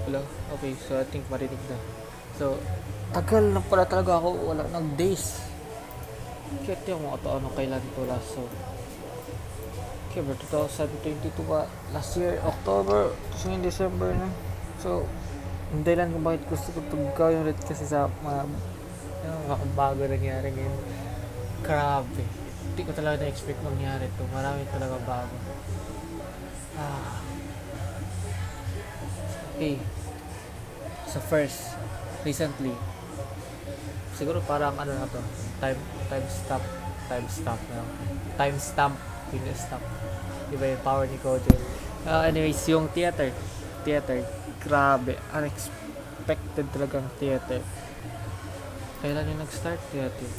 Hello? Okay, so I think marinig na. So, tagal na pala talaga ako wala ng days. Kaya yung mga ano kailan to last. So, kaya 2022 pa. Last year, October. Tapos ngayon December na. So, ang dahilan kung bakit gusto ko itong gawin ulit kasi sa mga bago nangyari ngayon. Grabe. Hindi ko talaga na-expect mangyari to. Marami talaga bago. Ah, okay. So first, recently, siguro parang ano na to, time time stop, time stamp, time stamp. Diba yung power ni Kojo? Anyways, yung theater, grabe, unexpected talagang theater. Kailan yung nag-start theater?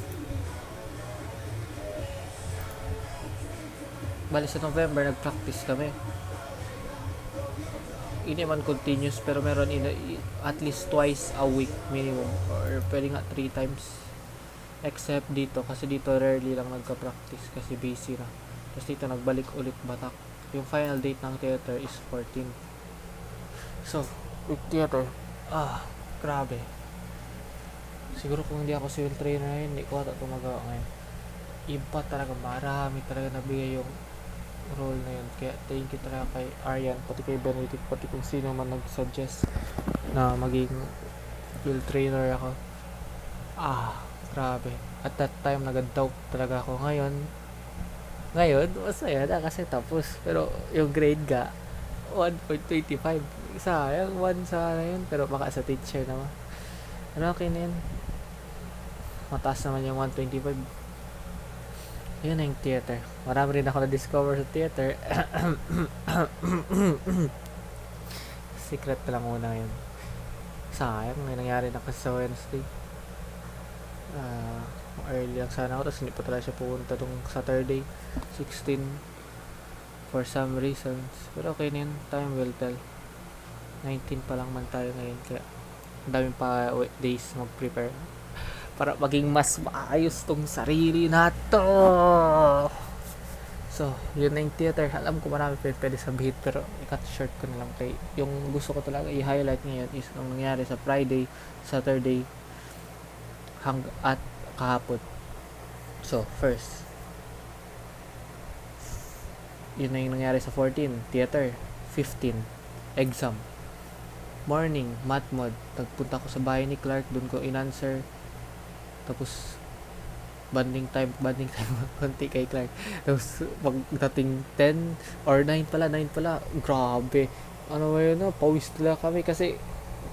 Bali sa November, nag-practice kami. Hindi man continuous pero meron at least twice a week minimum or pwede nga 3 times except dito kasi dito rarely lang nagka-practice kasi busy na tapos dito nagbalik ulit Batak. Yung final date ng theater is 14. So with theater, grabe, siguro kung hindi ako civil trainer ngayon hindi ko ata ito magawa ngayon. Iba talaga, marami talaga nabigay yung role na yun. Kaya thank you talaga kay Aryan, pati kay Benedict, pati kung sino man nag-suggest na maging field trainer ako. Grabe. At that time, nag-doubt talaga ako. Ngayon, masaya na kasi tapos. Pero yung grade ga, 1.25. Sayang, 1 sa na yun. Pero baka sa teacher naman. Ano, okay na yun. Mataas naman yung 125. Yun na yung theater. Marami rin ako na-discover sa theater. Secret na lang muna yun. Sayang, may nangyari na kasi sa Wednesday. Early lang sana ako, tapos hindi pa talaga siya pupunta tong Saturday, 16, for some reasons. Pero okay na yun, time will tell. 19 pa lang man tayo ngayon, kaya dami pa days mag-prepare para maging mas maayos tong sarili nato. So, yun na yung theater. Alam ko marami pwede sabihin pero i-cut short ko na lang kay yung gusto ko talaga i-highlight ngayon is ang nangyari sa Friday, Saturday at kahapon. So, first, yun na yung nangyari sa 14, theater. 15, exam. Morning, math mod. Nagpunta ko sa bahay ni Clark, dun ko in-answer. Tapos banding time konti kay Clark. Tapos pagdating 10 or 9 pala, grabe, ano ba yun, pawis talaga kami kasi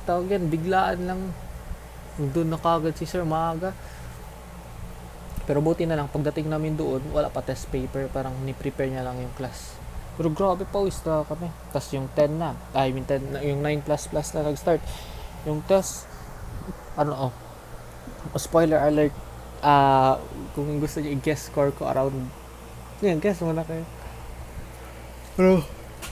tawag yan, biglaan lang doon na kagad si Sir maaga. Pero buti na lang pagdating namin doon wala pa test paper, parang ni-prepare niya lang yung class. Pero grabe, pawis talaga kami. Tapos yung 10 na, yung 9 plus na nag-start yung test. Spoiler alert, kung gusto niyo i-guess score ko around, yan, guess muna kayo. Pero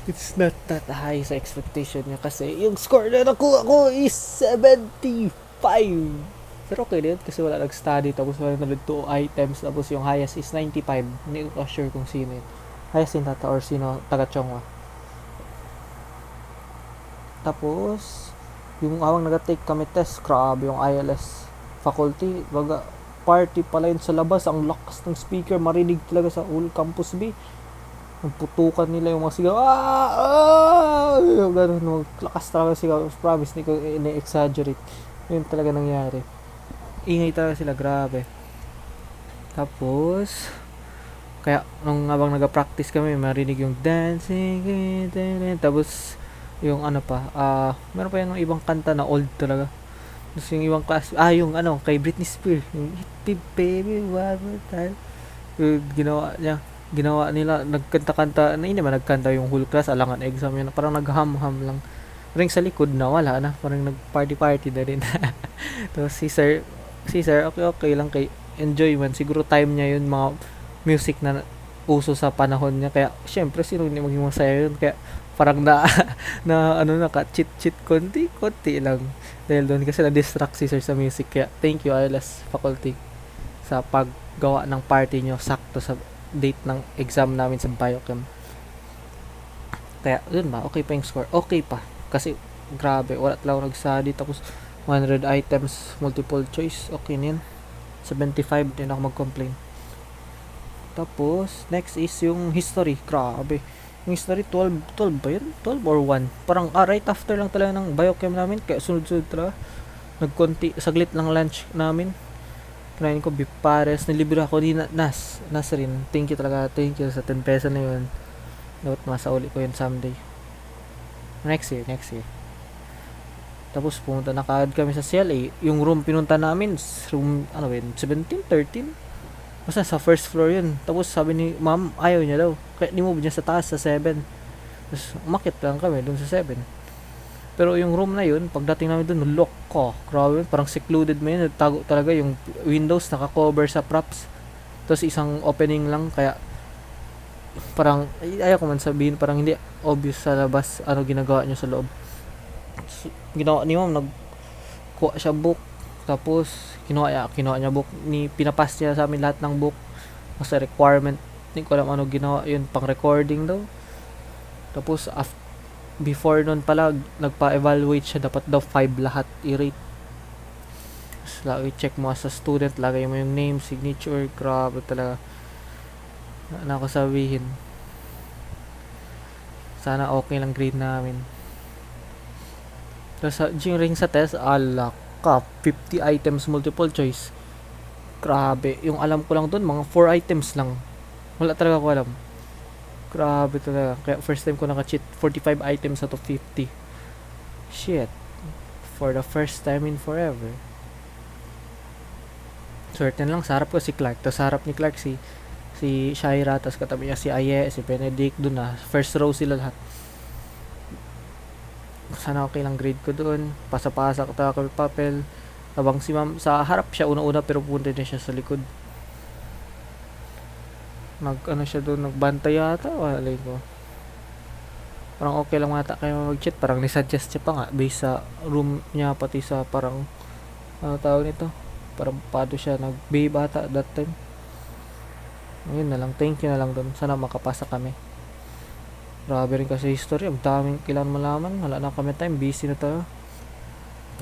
it's not that high sa expectation niya kasi yung score na nakuha ko is 75. Pero okay din kasi wala nag-study, tapos wala nag 2 items, tapos yung highest is 95. Hindi ko sure kung sino yun, highest yung tata or sino, taga Chongwa. Tapos yung awang nag-take kami test, grabe yung ILS faculty, baga party pala yun sa labas. Ang lakas ng speaker, marinig talaga sa whole campus B. Nagputukan nila yung mga sigaw, ganun, lakas talaga sigaw. Promise, hindi ko ini-exaggerate, yun talaga nangyari. Ingay talaga sila, grabe. Tapos kaya nung habang nag-practice kami, marinig yung dancing, tapos yung ano pa, meron pa yung ibang kanta na old talaga. Tapos yung ibang class, yung ano, kay Britney Spears, yung Hit Me Baby One More Time, yung ginawa nila, nagkanta-kanta, na hindi naman nagkanta yung whole class, alangan exam yun, parang nagham-ham lang. Ring sa likod na, wala na, parang nag-party na rin. Tapos si sir, okay lang, kay enjoyment, siguro time niya yun, mga music na uso sa panahon niya, kaya syempre sino hindi maging masaya yun, kaya parang naka cheat konti lang dahil doon kasi na-distract si sir sa music. Kaya thank you ILS faculty sa paggawa ng party nyo sakto sa date ng exam namin sa biochem. Kaya yun ba, okay pa yung score, okay pa kasi grabe, wala talaga ako nag-study. Tapos 100 items, multiple choice, okay na yun. 75 din ako mag-complain. Tapos next is yung history, grabe. Yung history 12 ba yun? 12 or 1? Parang right after lang talaga ng biochem namin, kaya sunod-sunod talaga. Nagkonti, saglit lang lunch namin. Kinain ko beef pares, nilibre ako ni Nas rin. Thank you talaga, thank you sa 10 peso na yun. Dapat masauli ko yun someday. Next year. Tapos pumunta na kaagad kami sa CLA. Yung room pinunta namin, room, 17, 13? Basta sa first floor yun. Tapos sabi ni ma'am, ayaw niya daw. Kaya ni-move niya sa taas, sa 7. Tapos umakit lang kami dun sa 7. Pero yung room na yun, pagdating namin dun, lock ko. Grabe, parang secluded mo yun. Tago talaga yung windows, naka-cover sa props. Tapos isang opening lang, kaya parang, ayaw ko man sabihin, parang hindi obvious sa labas ano ginagawa niya sa loob. So, ginawa ni ma'am, nagkuha siya book. Tapos, kinuha niya book. Pinapas niya sa amin lahat ng book. Kasi requirement, hindi ko alam ano ginawa yun, pang recording daw. Tapos, before nun pala, nagpa-evaluate siya, dapat daw 5 lahat i-rate. Tapos, lagi check mo as a student, lagay mo yung name, signature, grabe talaga. Na ako sabihin. Sana okay lang grade namin. Tapos, during sa test, alak ka, 50 items multiple choice. Grabe, yung alam ko lang dun, mga 4 items lang. Wala talaga ko alam. Grabe talaga. Kaya first time ko naka-cheat, 45 items out of 50. Shit. For the first time in forever. Certain lang, sa harap ko si Clark. Tapos sa harap ni Clark si Shaira. Tapos katabi niya si Aye, si Benedict. Dun na, first row sila lahat. Sana okay lang grade ko doon. Pasa-pasa ko tayo kami papel. Habang si ma'am, sa harap siya una-una pero pupunta din siya sa likod. Siya doon, nagbantay yata. Walay ko. Parang okay lang mata kayo mag-cheat. Parang nisuggest siya pa nga. Based sa room niya, pati sa parang, tawag nito. Parang pado siya. Nag-babe ata that time. Ayun na lang. Thank you na lang doon. Sana makapasa kami. Grabe rin kasi history. Ang daming kailangan malaman. Wala na kami time. Busy na tayo.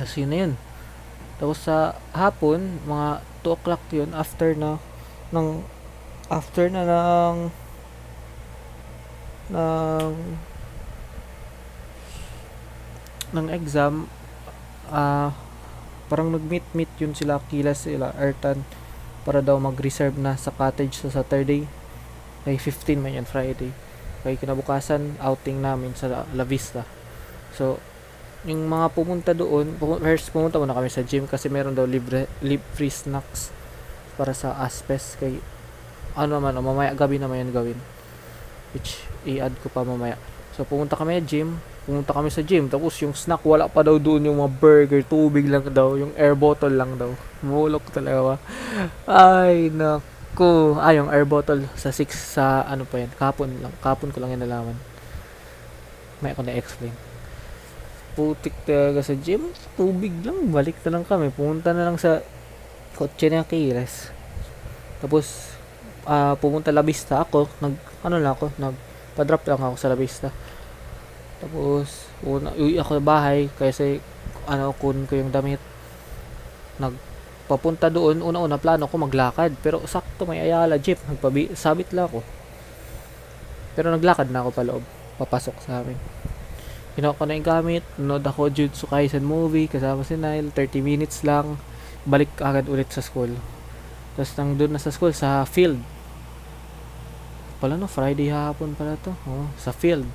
Kasi na yun. Tapos sa hapon, mga 2 o'clock yun. After na ng exam, parang nag-meet yun sila Kilas, sila Ertan, para daw mag-reserve na sa cottage sa Saturday. Kay 15 man yan, Friday. Kaya kinabukasan, outing namin sa La Vista. So, yung mga pumunta doon, first pumunta muna kami sa gym kasi meron daw libre free snacks para sa Aspes. Kay, mamaya gabi naman yan gawin. Which, i-add ko pa mamaya. So, pumunta kami sa gym. Tapos, yung snack, wala pa daw doon yung mga burger. Tubig lang daw. Yung air bottle lang daw. Mulok talaga. Ay, naku. Yung air bottle sa 6 sa pa yan. Kapon ko lang yan nalaman. May ako na-explain. Putik talaga sa gym. Tubig lang. Balik na lang kami. Pumunta na lang sa kotse na Kiles. Tapos, pumunta La Vista ako. Nagpa-drop lang ako sa La Vista. Tapos, uwi ako sa bahay kasi kun ko yung damit. Nagpapunta doon, una plano ko maglakad, pero sakto may Ayala jeep, sabit lang ako. Pero naglakad na ako pa loob, papasok sa amin. Kinuha ko na yung gamit, nanood ako Jujutsu Kaisen movie kasama si Nile, 30 minutes lang, balik agad ulit sa school. Tapos nang doon na sa school, sa field. Friday hapon pala to. Sa field.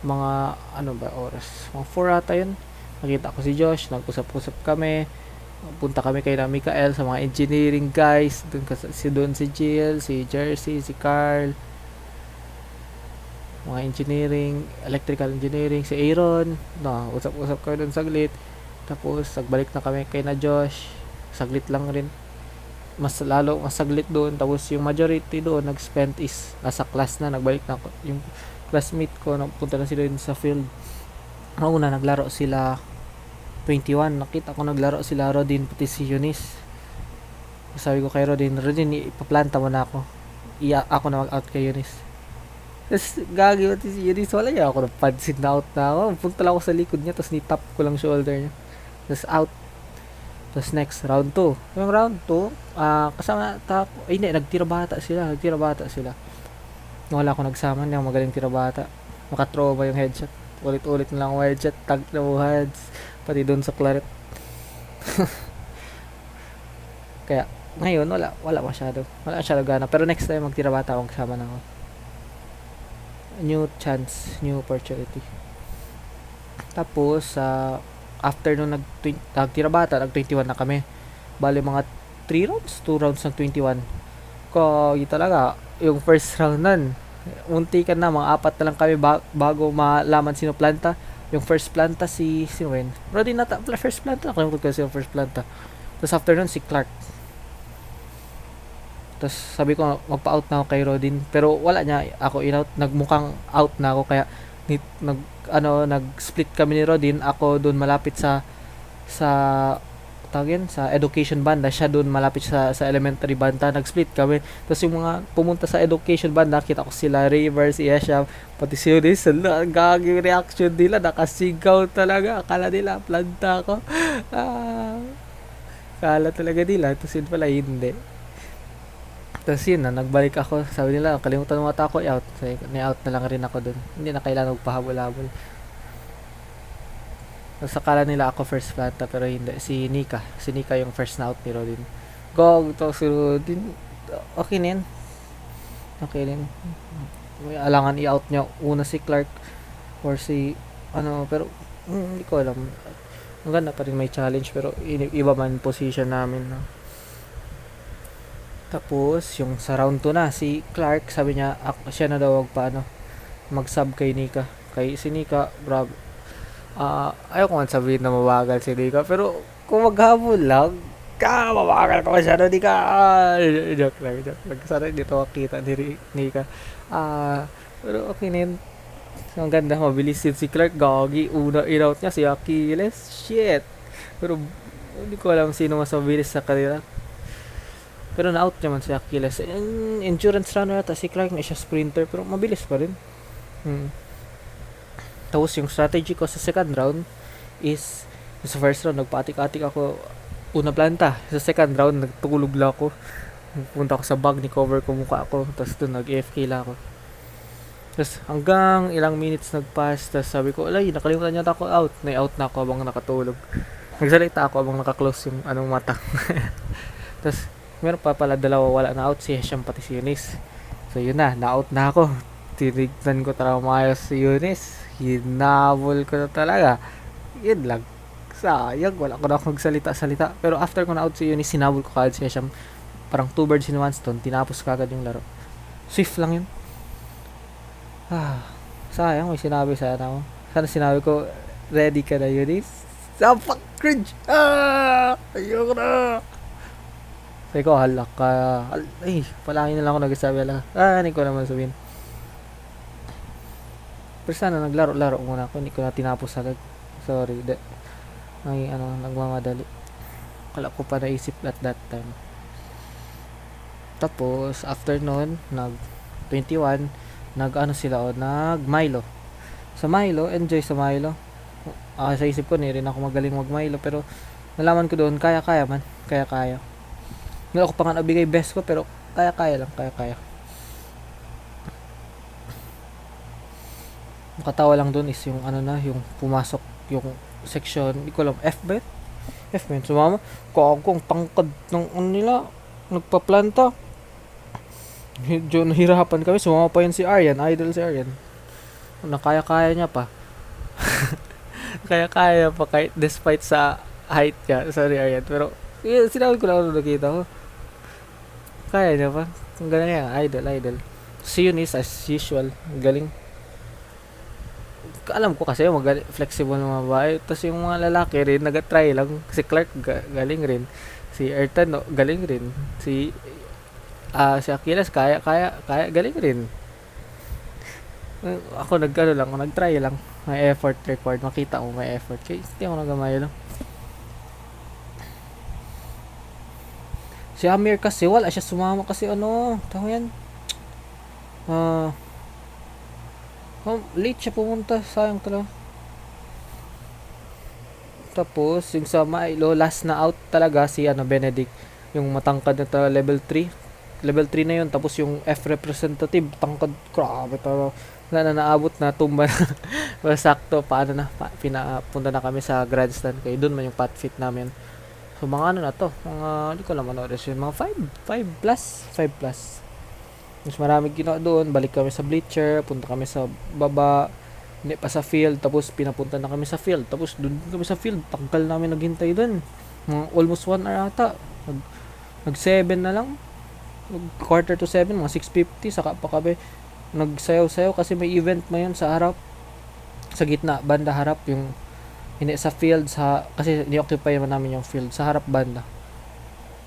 Mga oras, mga 4 ata yun. Nakita ko si Josh, nag-usap-usap kami, punta kami kay na Mikael sa mga engineering guys, doon si Jill, si Jersey, si Carl, mga engineering, electrical engineering, si Aaron, usap-usap kami doon saglit. Tapos nagbalik na kami kay na Josh, saglit lang rin, mas saglit doon. Tapos yung majority doon nag-spend is nasa class na, nagbalik na ako. Yung classmate ko, napunta na sila din sa field. Una, naglaro sila 21. Nakita ko naglaro sila Rodin pati si Eunice. Sabi ko kay Rodin, ipaplanta mo na ako. Ako na mag-out kay Eunice. Tapos gagi pati si Eunice, wala niya ako napansin na out na ako. Punta lang ako sa likod niya, tapos ni-tap ko lang shoulder niya. Tapos out. Tapos next, round 2. Yung round 2, kasama tap, ay hindi, nagtira bata sila. Wala ako nagsama, hindi ako magaling tira bata. Makatrauma ba yung headshot? Ulit-ulit na lang ako headshot, tag na heads, pati doon sa claret. Kaya, ngayon, wala masyado. Wala masyado gana. Pero next time, magtira bata akong kasama na ako. New chance, new opportunity. Tapos, after nung nagtira bata, nag-21 na kami. Bali, mga 3 rounds, 2 rounds ng 21. Ko, talaga, yung first round nun, munti ka na, mga 4 na lang kami bago malaman sino planta. Yung first planta sino yun? Rodin nata, first planta, nakalimutan ko yung first planta. Tapos after nun, si Clark. Tapos sabi ko, magpa-out na ako kay Rodin. Pero wala niya, ako in-out, nagmukhang out na ako, kaya nag-split kami ni Rodin. Ako doon malapit sa tawagin sa education banda, siya doon malapit sa elementary banda, nag-split kami. Tapos yung mga pumunta sa education banda, nakita ko sila Rivers, Yesham, pati si Eunice, gagi reaction nila, nakasigaw talaga, akala nila planta ko. Akala talaga nila, tapos yun pala hindi. Tapos yun na, nagbalik ako, sabi nila, kalimutan mo ata ako i-out. Sabi, ni-out na lang rin ako doon, hindi na kailangan magpahabol-habol. Tapos akala nila ako first planta, pero hindi. Si Nika yung first na out ni Rodin. Go, to si Rodin. Okay na yun. Okay din. May alangan i-out niya una si Clark or si pero hindi ko alam. Ang ganda pa rin may challenge, pero iba man position namin, no? Tapos yung sa round 2 na, si Clark sabi niya siya na daw mag-sub kay Nika. Kay si Nika, bravo. Ayaw ko man sabihin na mabagal si Nika, pero kung maghabol lang, mabagal ko masyado, Nika. Joke lang. Sana dito makita ni Nika. Pero okay na yun. Ang ganda, mabilis yun si Clark. Gagi, una in-out niya si Achilles. Shit. Pero hindi ko alam sino mas mabilis sa kanila. Pero na-out naman si Achilles. Endurance runner ata si Clark, na siya sprinter, pero mabilis pa rin. Tapos yung strategy ko sa second round is, sa first round nagpaatik-atik ako una planta. Sa second round nagtulog lang ako. Punta ako sa bag, ni cover ko mukha ako. Tapos doon nag-AFK lang ako. Tapos hanggang ilang minutes nag-pass. Tapos sabi ko, alay, nakalimutan niya ako out. Na-out na ako habang nakatulog. Nagsalita ako habang nakaklose yung mata. Tapos meron pa pala dalawa wala na out, si Hesham pati si Eunice. So yun na-out na ako. Tinignan ko talaga maayos si Eunice. Hinabol ko na talaga. Yun lang. Sayang, wala ko na akong salita. Pero after ko na-out si Eunice, sinabol ko kagad si Hesham. Parang 2 birds in 1 stone. Tinapos kagad yung laro. Swift lang yun. Sayang, may sinabi sana ako. Sana sinabi ko, ready ka na Eunice? Fuck, cringe! Ayoko na! Sabi ko, halak ka. Ay, palagi na lang ako nagsasabi lang. Hindi ko naman sabihin. Pero sana naglaro-laro muna ako. Hindi ko na tinapos agad. Sorry. Nagmamadali. Kala ko pa naisip at that time. Tapos, after nun, nag-21, nag-Milo. Sa Milo, enjoy sa Milo. Sa isip ko, rin ako magaling mag-Milo. Pero, nalaman ko doon, kaya-kaya man. Kaya-kaya. Hindi ako pa nga nabigay best ko, pero kaya-kaya lang, kaya-kaya. Makatawa lang dun is yung yung pumasok yung section, hindi ko alam, F ba yun? Sumama, kagong tangkad ng nila, nagpaplanta. Medyo nahirapan kami, sumama pa yun si Aryan, idol si Aryan. Nakaya-kaya niya pa. Kaya-kaya pa kahit despite sa height niya, sorry Aryan, pero sinabi ko lang nakita ko. Kaya niya pa. Ang galing niya. Idol. Si Eunice, as usual. Galing. Alam ko kasi flexible ng mga babae. Tapos yung mga lalaki rin, nag-try lang. Si Clark, galing rin. Si Ertan, galing rin. Si Achilles, kaya, galing rin. Ako nag-try lang. May effort record. Makita mo may effort. Kaya hindi ako nagamay lang. Si Amir kasi, wala siya sumama kasi tawag yan? Oh, late siya pumunta. Sayang talaga. Tapos, yung sa Milo, last na out talaga si Benedict. Yung matangkad na talaga, level 3. Level 3 na yun. Tapos yung F representative, tangkad. Grabe talaga. Wala na naabot na, tumba na. Well, sakto, paano na, pinapunta na kami sa grandstand. Kaya doon man yung pot fit namin. So, mga ano na to. Mga, hindi ko lang manood yun. Mga 5 plus. 5 plus. Mas maraming ginawa doon. Balik kami sa bleacher. Punta kami sa baba. Hindi pa sa field. Tapos pinapunta na kami sa field. Tapos doon kami sa field. Tangkal namin naghintay doon. Mga almost 1 hour ata. Nag 7 na lang. Quarter to 7. Mga 6:50. Saka pa kami nagsayaw-sayaw kasi may event mayon sa harap. Sa gitna. Banda harap. Yung hindi sa field. Kasi ni-occupy namin yung field. Sa harap banda.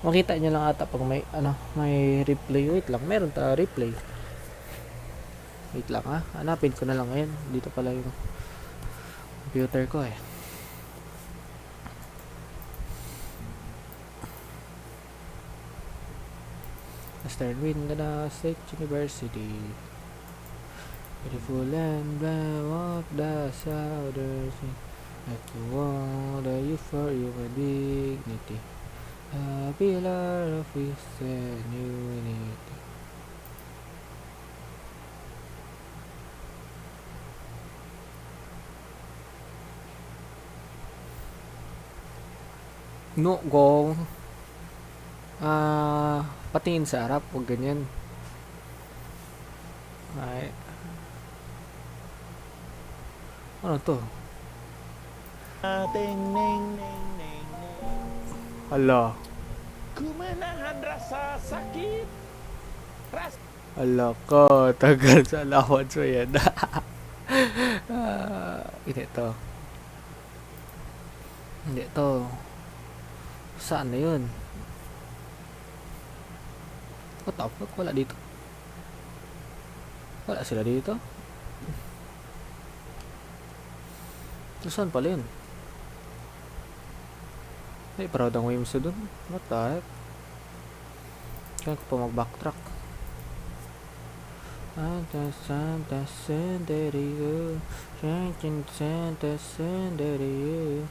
Makita nyo lang ata pag may replay. Wait lang, meron replay. Wait lang hanapin ko na lang ngayon. Dito pala yung computer ko Western Windsor State University. Beautiful and blue of the southern sea. Like you want the youth for your dignity. A pillar of peace and unity. No, gong. Patingin sa harap, huwag ganyan. Ay. Ano to? Ting ning ning ning ning. Hala. Kumenahan rasa sakit. Hala ka, tagal sa lawan so yan. Hindi to. Hindi to. Saan na yun? What the fuck? Wala dito. Wala sila dito. So, saan pala yun? Ay, proud ang Wims dun. What the heck? Kaya ko pa mag-backtrack. Santa Santa Senderio. Shankin Santa Senderio.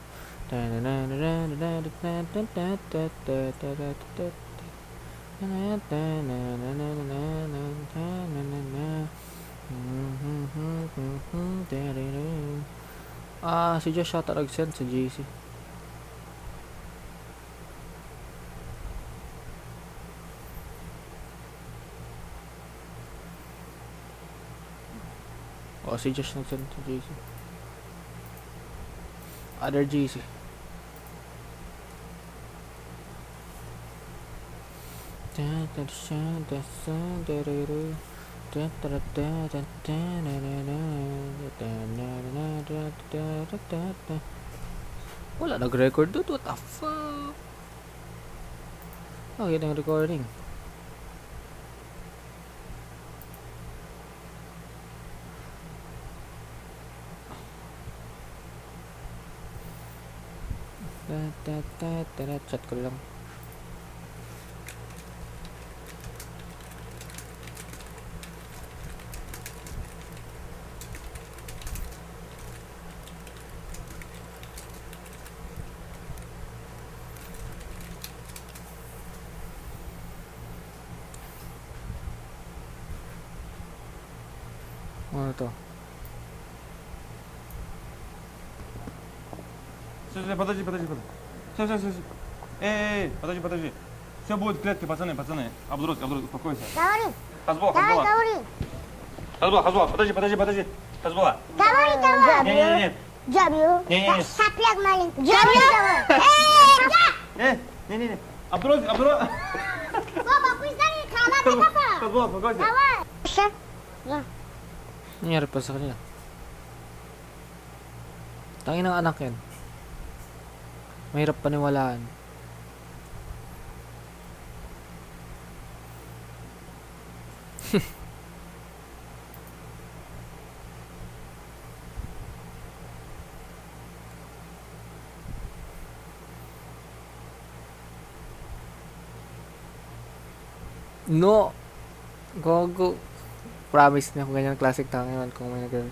Si Josh ata nag-send sa JC. Si Josh nag-send sa JC. Other JC. Wala nag-record doon. What the fuck? Oh, yun ang recording. Chat ko lang. Ano to? Подожди. Все. Эй, подожди. Все будет в клетке, пацаны. Абдурос, успокойся. Говори. Хазбол. Давай, говори. Хазбол, подожди. Хазбола. Давай. Не. Джабью. Не. Сопляк маленький. Джабью. Не. Абдурос. Папа, пусть дарит халат, папа. Хазбол, успокойся. Давай. Что? Nangyari pa sa kanila. Tangin ng anak yan. Mahirap paniwalaan. No! Gogo. Promise na kung ganyan classic tanginan kung may nagawin.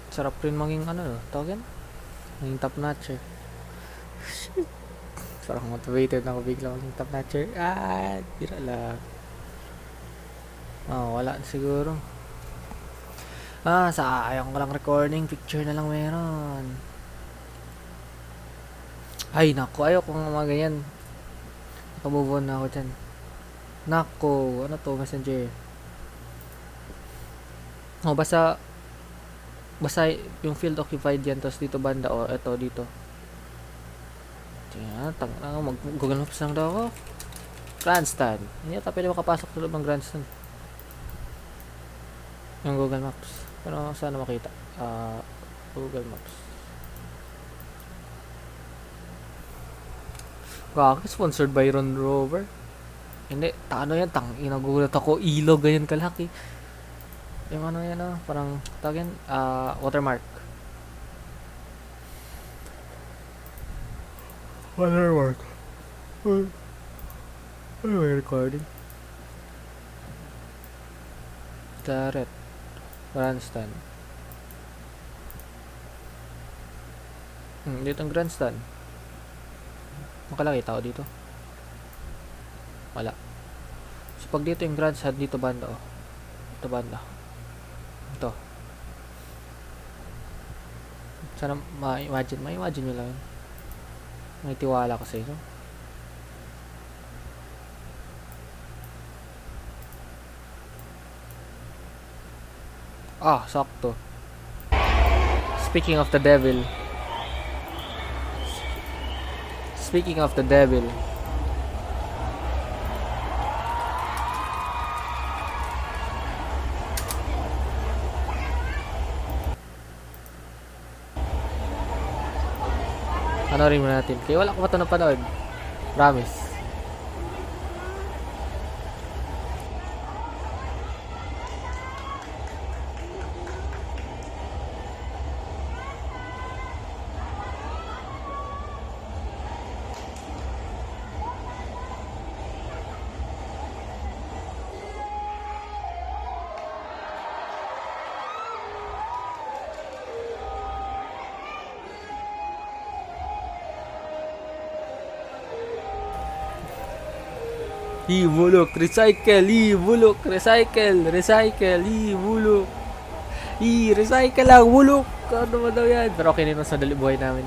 Sarap rin maging ano, tawag yan? Maging top notcher. Parang motivated na ako bigla maging top notcher. Tira lang. Wala na siguro. Sayang ko lang recording. Picture na lang meron. Ay, naku. Ayoko nga mga ganyan. Nakamove on na ako dyan. Naku. Ano to? Messenger. Basta yung field occupied yan. Tapos dito banda. Eto dito. Yan. Mag-Google Maps lang daw ako. Grandstand. Hindi yata pwede makapasok sa loob ng grandstand. Yung Google Maps. Pero saan na makita? Google Maps. Sponsored by Ron Rover. Hindi, ano yan? Nagugulat ako. Ilog, ganyan kalaki. Yung ano yan, parang tawag yan, watermark. Watermark. Ano may recording? Caret. Grandstand. Dito ang grandstand. Makalaki tao dito. Wala. So pag dito yung grandstand, dito banda Dito banda. Ito. Sana ma-imagine nyo lang yun. May tiwala ko sa inyo. Sakto. Speaking of the devil. Panoorin mo natin. Kaya wala ko pa ito napanood. Promise. Bulok, recycle, bulok, recycle, bulok. Recycle lang, bulok. Ano ba daw yan? Pero okay na sa dali buhay namin.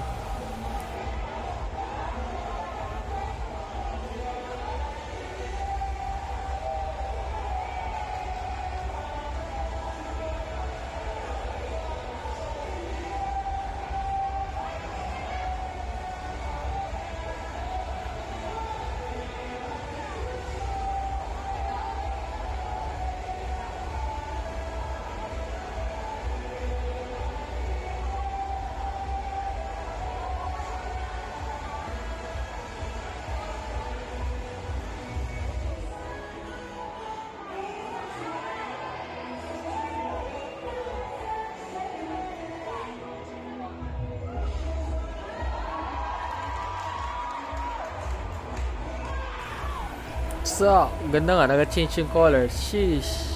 Ganda nga, nag-change yung color. Sheesh.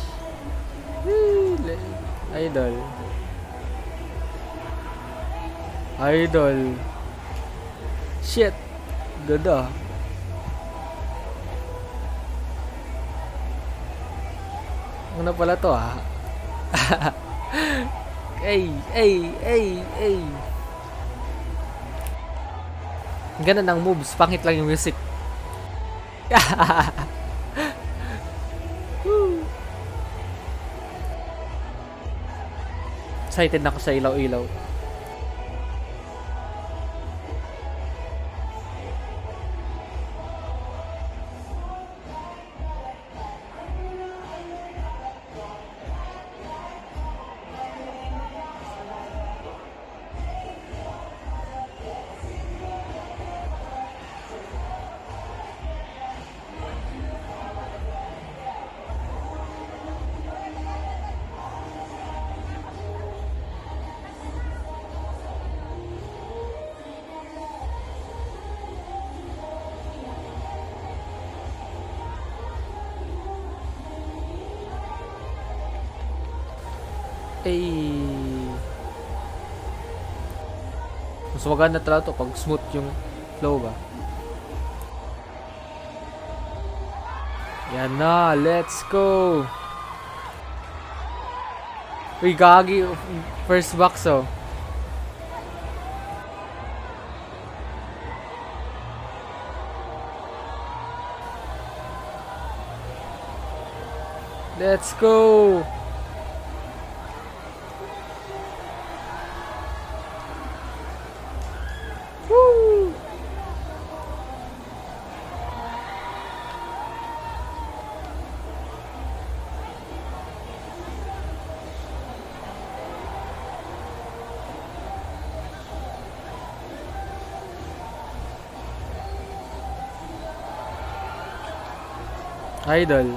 Idol. Shit. Ganda. Ano pala to Ay. Ganda ng moves, pangit lang yung music. Excited na ako sa ilaw-ilaw. Mas maganda talaga to pag smooth yung flow ba. Yan na, let's go! Uy, gagi. First box oh. Let's go! Woo! Idol.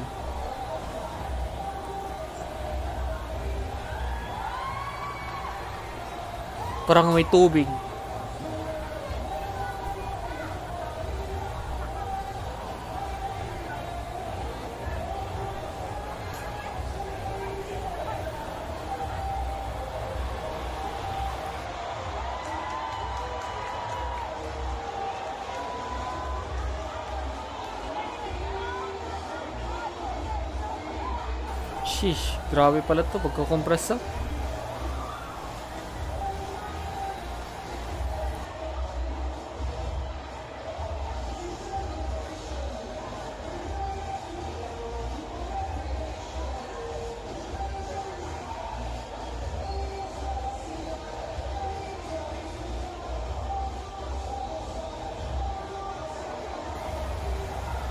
Parang may tubig. Sheesh, grabe pala to pagkakompress ah.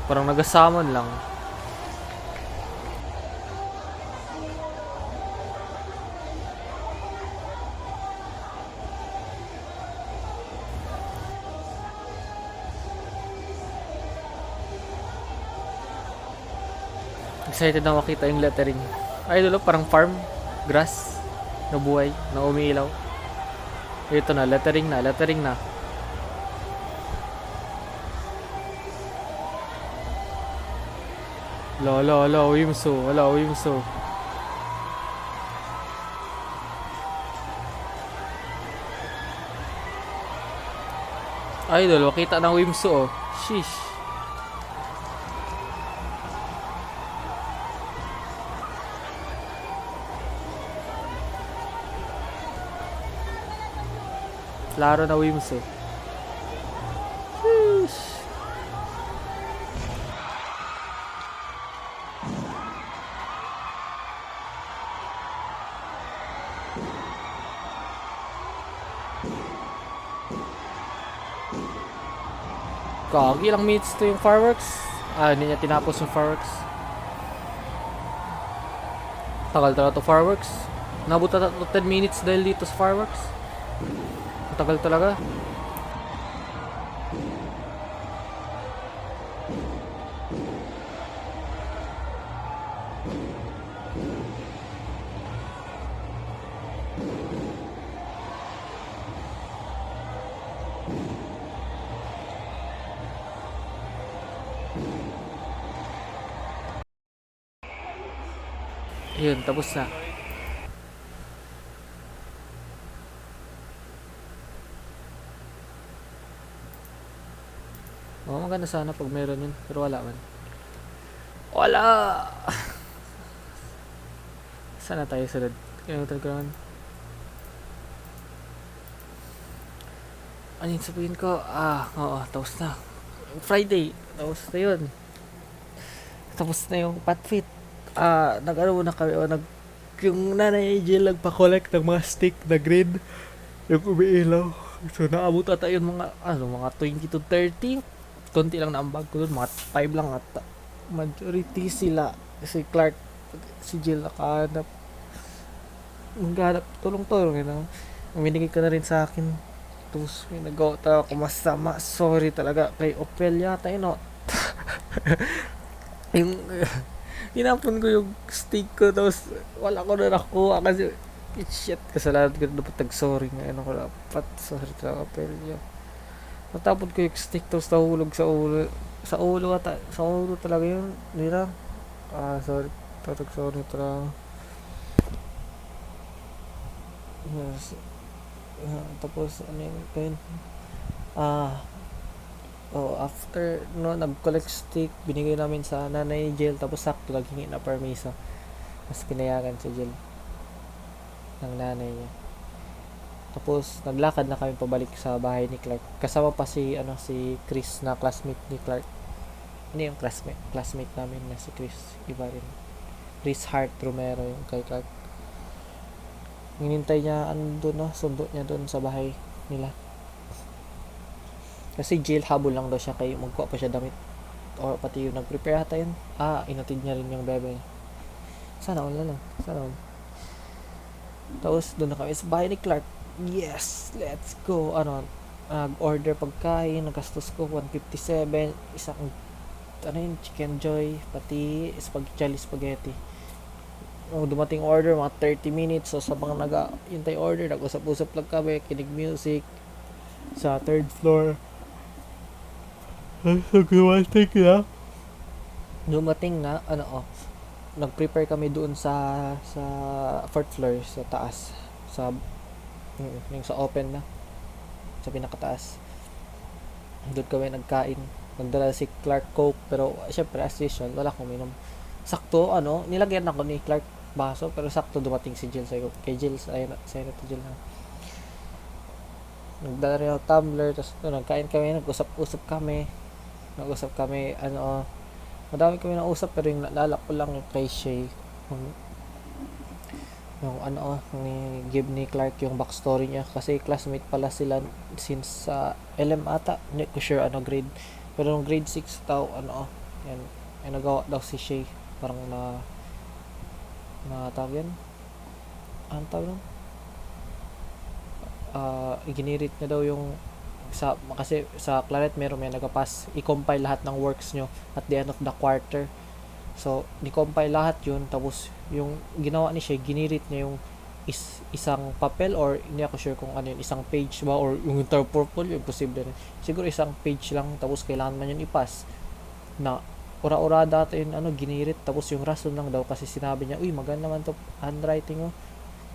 Parang nagasamon lang. Excited na makita yung lettering. Ay, dulo, parang farm grass na buhay, na umiilaw. Ito na, lettering na, lettering na. Wala, Wimso, wala, Wimso. Idol, makita ng Wimso oh. Sheesh. Klaro na Wimso. Sheesh. Kagi, ilang minutes to yung fireworks? Ah, hindi niya tinapos yung fireworks. Tagal talaga to fireworks. Nabot na 10 minutes dahil dito sa fireworks. Tagal talaga. Ayun, tapos na. Oh, maganda sana pag meron yun. Pero wala man. Wala! Sana tayo sunod. Kalimutan ko naman. Ano yung sabihin ko? Ah, oo, tapos na. Friday, tapos na yun. Tapos na yung patfit. Ah, nag-ano na kami, yung nanay Jill nagpa-collect ng mga stick na green. Yung umiilaw. So, naabot ata yun mga 20 to 30. Konti lang na ang bag ko dun, mga 5 lang ata. Majority sila. Si Clark, si Jill nakahanap. Naghanap, tulong-tulong yun. Minigay ka na rin sa akin. Tapos may nagawa talaga ako masama. Sorry talaga kay Opel yata yun. Yung tinapon ko yung stick ko, tapos wala ko na nakuha kasi shit, kasalanan ko na dapat sorry ngayon ako dapat. Sorry talaga Opel yun. Natapon ko yung stick, tapos nahulog sa ulo talaga yun nila. Ah, sorry talaga. Yes. Tapos ano yung yun? Ah, after no nag-collect stick, binigay namin sa nanay ni Jill, tapos sakto naghingi na permiso. Mas pinayagan si Jill ng nanay niya. Tapos naglakad na kami pabalik sa bahay ni Clark. Kasama pa si Chris na classmate ni Clark. Ano yung classmate namin na si Chris, iba rin. Chris Hart Romero yung kay Clark. Hinintay niya doon, no, sundo niya doon sa bahay nila. Kasi Jill habol lang daw siya kay magkuha pa siya damit. O pati yung nag-prepare ata yun. Inatid niya rin yung bebe niya. Sana all na lang. Sana all. Tapos doon na kami sa bahay ni Clark. Yes! Let's go! Nag-order pagkain. Nagastos ko 157. Isang chicken joy. Pati spaghetti. Dumating order, mga 30 minutes. So, sa mga nag-hintay order, nag-usap-usap lang kami. Kinig music. Sa third floor. Dumating na, nag-prepare kami doon sa fourth floor, sa taas. Yung sa open na. Sa pinakataas. Doon kami nagkain. Nagdala si Clark Coke, pero syempre as usual, wala akong minom. Sakto, nilagyan ako ni Clark baso, pero sakto dumating si Jill. Sabi ko, kay Jill, sa'yo na to Jill na. Nagdala rin ako tumbler, tapos nagkain kami, nag-usap kami, madami kami nausap, pero yung naalala ko lang yung kay Shay, ni give ni Clark yung backstory niya, kasi classmate pala sila since sa LM ata, hindi ko sure grade, pero nung grade 6 daw, yan, ay nagawa daw si Shay, parang tawag yan, anong tawag nun? Iginirit niya daw yung kasi sa Claret may nagapas i-compile lahat ng works nyo at the end of the quarter, so ni-compile lahat yun, tapos yung ginawa ni siya, ginirit niya yung isang papel, or hindi ako sure kung ano yun, isang page ba or yung entire portfolio, imposible rin siguro, isang page lang, tapos kailangan man yun i-pass na ura-ura dati yun, ginirit, tapos yung rason lang daw kasi sinabi niya, uy maganda naman to handwriting mo.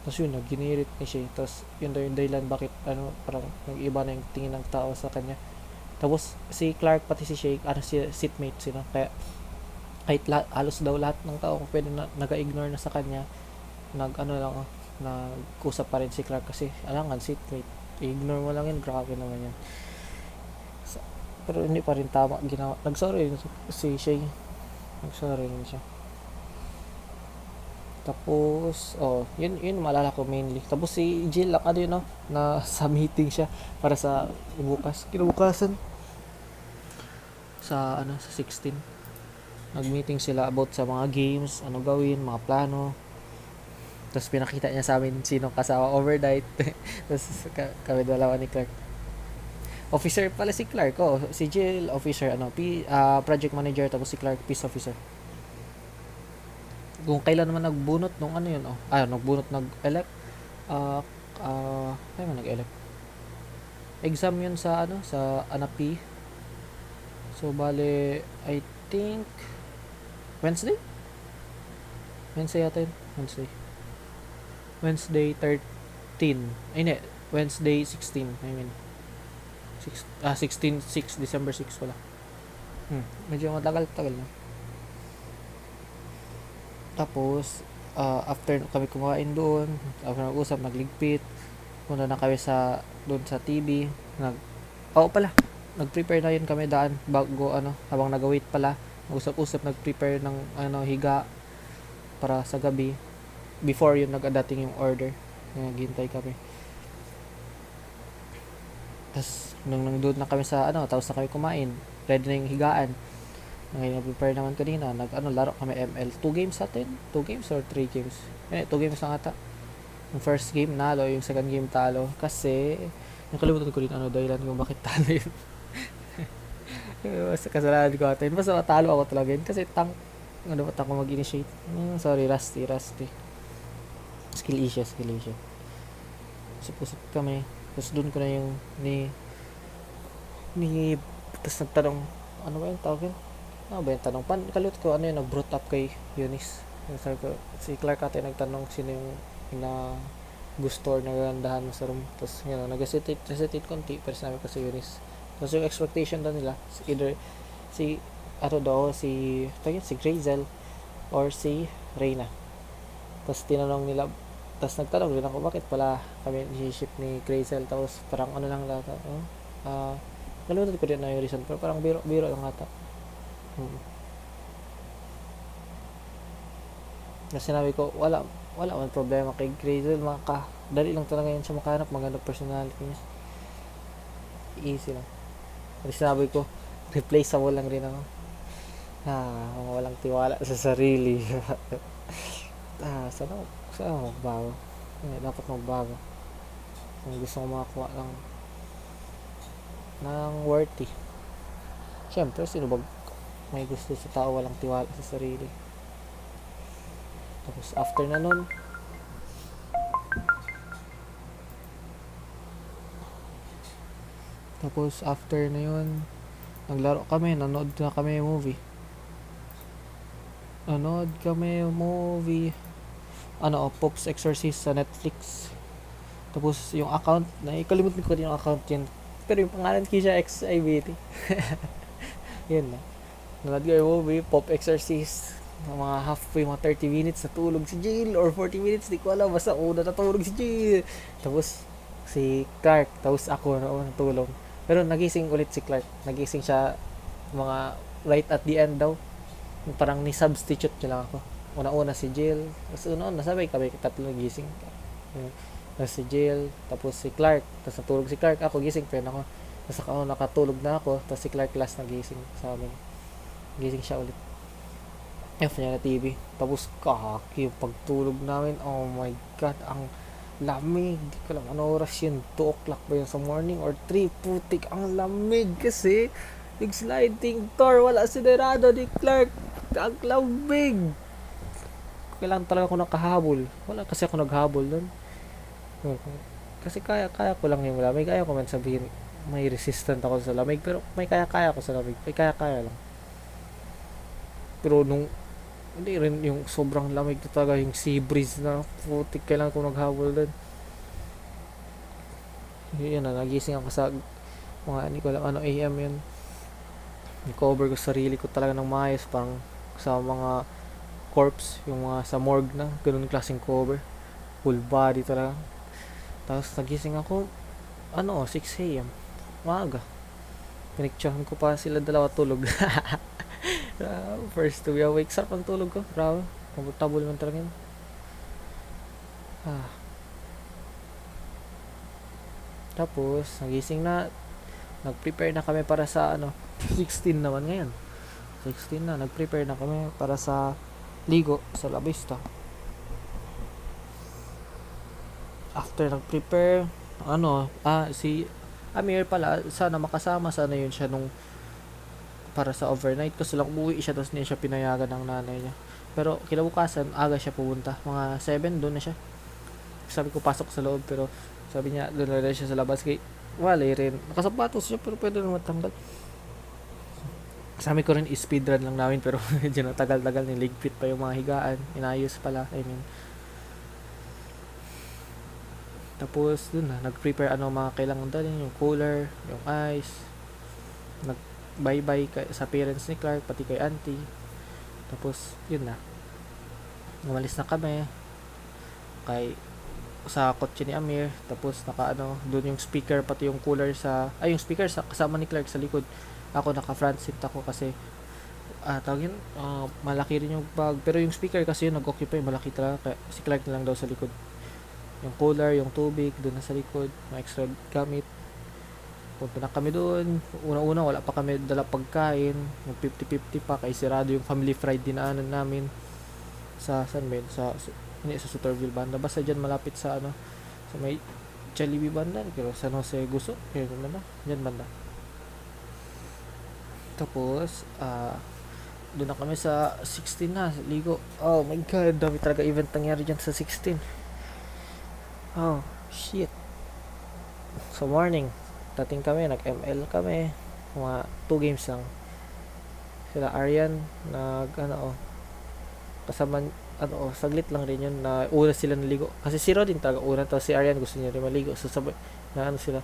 Tapos yun, ginirit ni siya. Tapos yun daw yung dahilan bakit parang nag-iba na yung tingin ng tao sa kanya. Tapos si Clark pati si Shake, seatmate sila. Kaya kahit halos daw lahat ng tao pwede nag-ignore na sa kanya, nag-kusap pa rin si Clark kasi alangan seatmate. I-ignore mo lang yun, grabe naman yan. Pero hindi pa rin tama ginawa. Nag-sorry si Shake. Nag-sorry rin siya. Tapos, yun maalala ko mainly. Tapos si Jill, na sa meeting siya para sa kinabukasan. Sa 16. Nag-meeting sila about sa mga games, ano gawin, mga plano. Tapos pinakita niya sa amin sinong kasama overnight. Tapos kami dalawa ni Clark. Officer pala si Clark, si Jill, officer, project manager, tapos si Clark, peace officer. Kung kailan naman nagbunot nung nagbunot nag-elect kaya man nag-elect exam yun sa ANAPI, so bale I think Wednesday yata yun, Wednesday 13 Wednesday 16 16 December 6 pala. Medyo matagal na. Tapos, after kami kumain doon, after nag-usap, nagligpit, punta na kami doon sa TV, nag-prepare na yun kami daan, bago, habang nag-wait pala, nag-usap-usap, nag-prepare ng, higa, para sa gabi, before yun, nag-adating yung order, naghintay kami. Tapos, nung doon na kami tapos na kami kumain, ready na yung higaan, ngayon, prepare naman kanina, laro kami ML. 2 games natin? 2 games or 3 games? 2 games lang ata. Yung first game, nalo. Yung second game, talo. Kasi, nakalimutan ko din dahilan kung bakit talo yun. Basta kasalanan ko ata yun. Basta matalo ako talaga yun. Kasi dapat ako mag-initiate. Sorry, rusty. Skill issue. Supusap kami. Tapos doon ko na yung tapos nagtanong, ano ba yung tawag yun? Ba yung tanong? Kalut ko, nag-brought up kay Eunice. Sabi ko, si Clark ate nagtanong sino yung gusto or nagandahan mo sa room. Tapos, yun, nag-hesitate konti, pero sinabi ko si Eunice. Tapos yung expectation daw nila, either si, si Grazel or si Reyna. Tapos tinanong nila, tapos nagtanong din ako, bakit pala kami ni-ship ni Grazel. Tapos parang ano lang lata, nalimutan ko din na yung reason, pero parang biro lang ata. Kasi sinabi ko, wala man problema kay Grazel, dali lang talaga yun siya makahanap, maganda personality niya. Easy lang. Kasi sinabi ko, replaceable lang rin ako. Mga walang tiwala sa sarili. Sana magbago. Dapat magbago. Kung gusto ko makakuha ng worthy. Siyempre, sino ba may gusto sa tao walang tiwala sa sarili? Tapos after na nun, yun, naglaro kami, nanood na kami movie. Pops Exorcist sa Netflix. Tapos yung account, kalimutan ko din yung account yun. Pero yung pangalan Kisha XIBT. Yun na. Nanood ko yung movie, Pop Exorcist. Mga halfway, mga 30 minutes natulog si Jill, or 40 minutes, di ko alam, basta una natulog si Jill. Tapos si Clark, tapos ako natulog. Pero nagising ulit si Clark. Nagising siya mga right at the end daw. Parang ni-substitute niya lang ako. Una-una si Jill. Tapos nasabay kami, tatlo nagising. Tapos si Jill, tapos si Clark. Tapos natulog si Clark. Ako gising pa yun ako. Tapos ako nakatulog na ako. Tapos si Clark last nagising sa amin. Gising siya ulit. F niya na TV. Tapos kaki yung pagtulog namin. Oh my God, ang lamig. Di ko alam ano oras yun. 2 o'clock ba yun sa morning or 3? Putik, ang lamig kasi yung sliding door, wala sinerado ni Clark. Ang lamig. Kailangan talaga ako nakahabol. Wala kasi ako naghabol doon. Kasi kaya ko lang yung lamig. Kaya ko man sabihin may resistant ako sa lamig, pero may kaya ko sa lamig. May kaya lang. Pero hindi rin yung sobrang lamig na talaga, yung sea breeze na putik, kailangan ko naghabol doon. Yun na, nagising ako sa mga hindi ko alam ano AM yun. I-cover ko sarili ko talaga ng maayos, parang sa mga corpse, yung mga sa morgue na ganun klaseng cover, full body talaga. Tapos nagising ako 6 AM, maaga. Pinicturehan ko pa sila dalawa tulog. First to be awake. Sarap ang tulog ko, grabe, comfortable man talaga yun. Tapos nagising na, nag-prepare na kami para sa 16 naman ngayon. 16 na, nag-prepare na kami para sa ligo sa La Vista. After nag-prepare, si Amir pala, sana makasama, sana yun siya nung para sa overnight, kasi lang umuwi siya, tapos hindi siya pinayagan ng nanay niya. Pero kinabukasan, aga siya pupunta, mga 7 doon na siya. Sabi ko pasok sa loob, pero sabi niya doon na rin siya sa labas, kay wala rin, nakasapatos siya pero pwede naman matanggal. Sabi ko rin speedrun lang namin, pero medyo natagal-tagal, niligpit pa yung mga higaan, inayos pala, tapos dun na, nag-prepare mga kailangan dalhin, yung cooler, yung ice, bye-bye sa parents ni Clark, pati kay auntie. Tapos yun na, umalis na kami sa kotse ni Amir. Tapos doon yung speaker, pati yung cooler yung speaker kasama ni Clark sa likod. Ako naka front seat ako kasi malaki rin yung bag, pero yung speaker kasi yun nag-occupy, malaki talaga, kaya si Clark na lang daw sa likod. Yung cooler, yung tubig doon na sa likod, mga extra gamit. Punta na kami doon. Una-una wala pa kami dala pagkain, yung 50-50 pa, kay sirado yung family fried dinaanan namin sa San Ben, sa Suterville banda, basta dyan malapit sa sa may Jollibee banda, pero San Jose Guso, kaya naman na dyan banda. Tapos doon na kami sa 16 na ligo. Oh my God, dami talaga event nangyari dyan sa 16. Oh shit. So morning, dating kami, nag-ML kami, mga 2 games lang. Sila Aryan kasama ano, saglit lang rin yun na una sila naligo. Kasi si Rodin talaga una, tapos si Aryan gusto niya rin maligo. So sabay, na ano sila.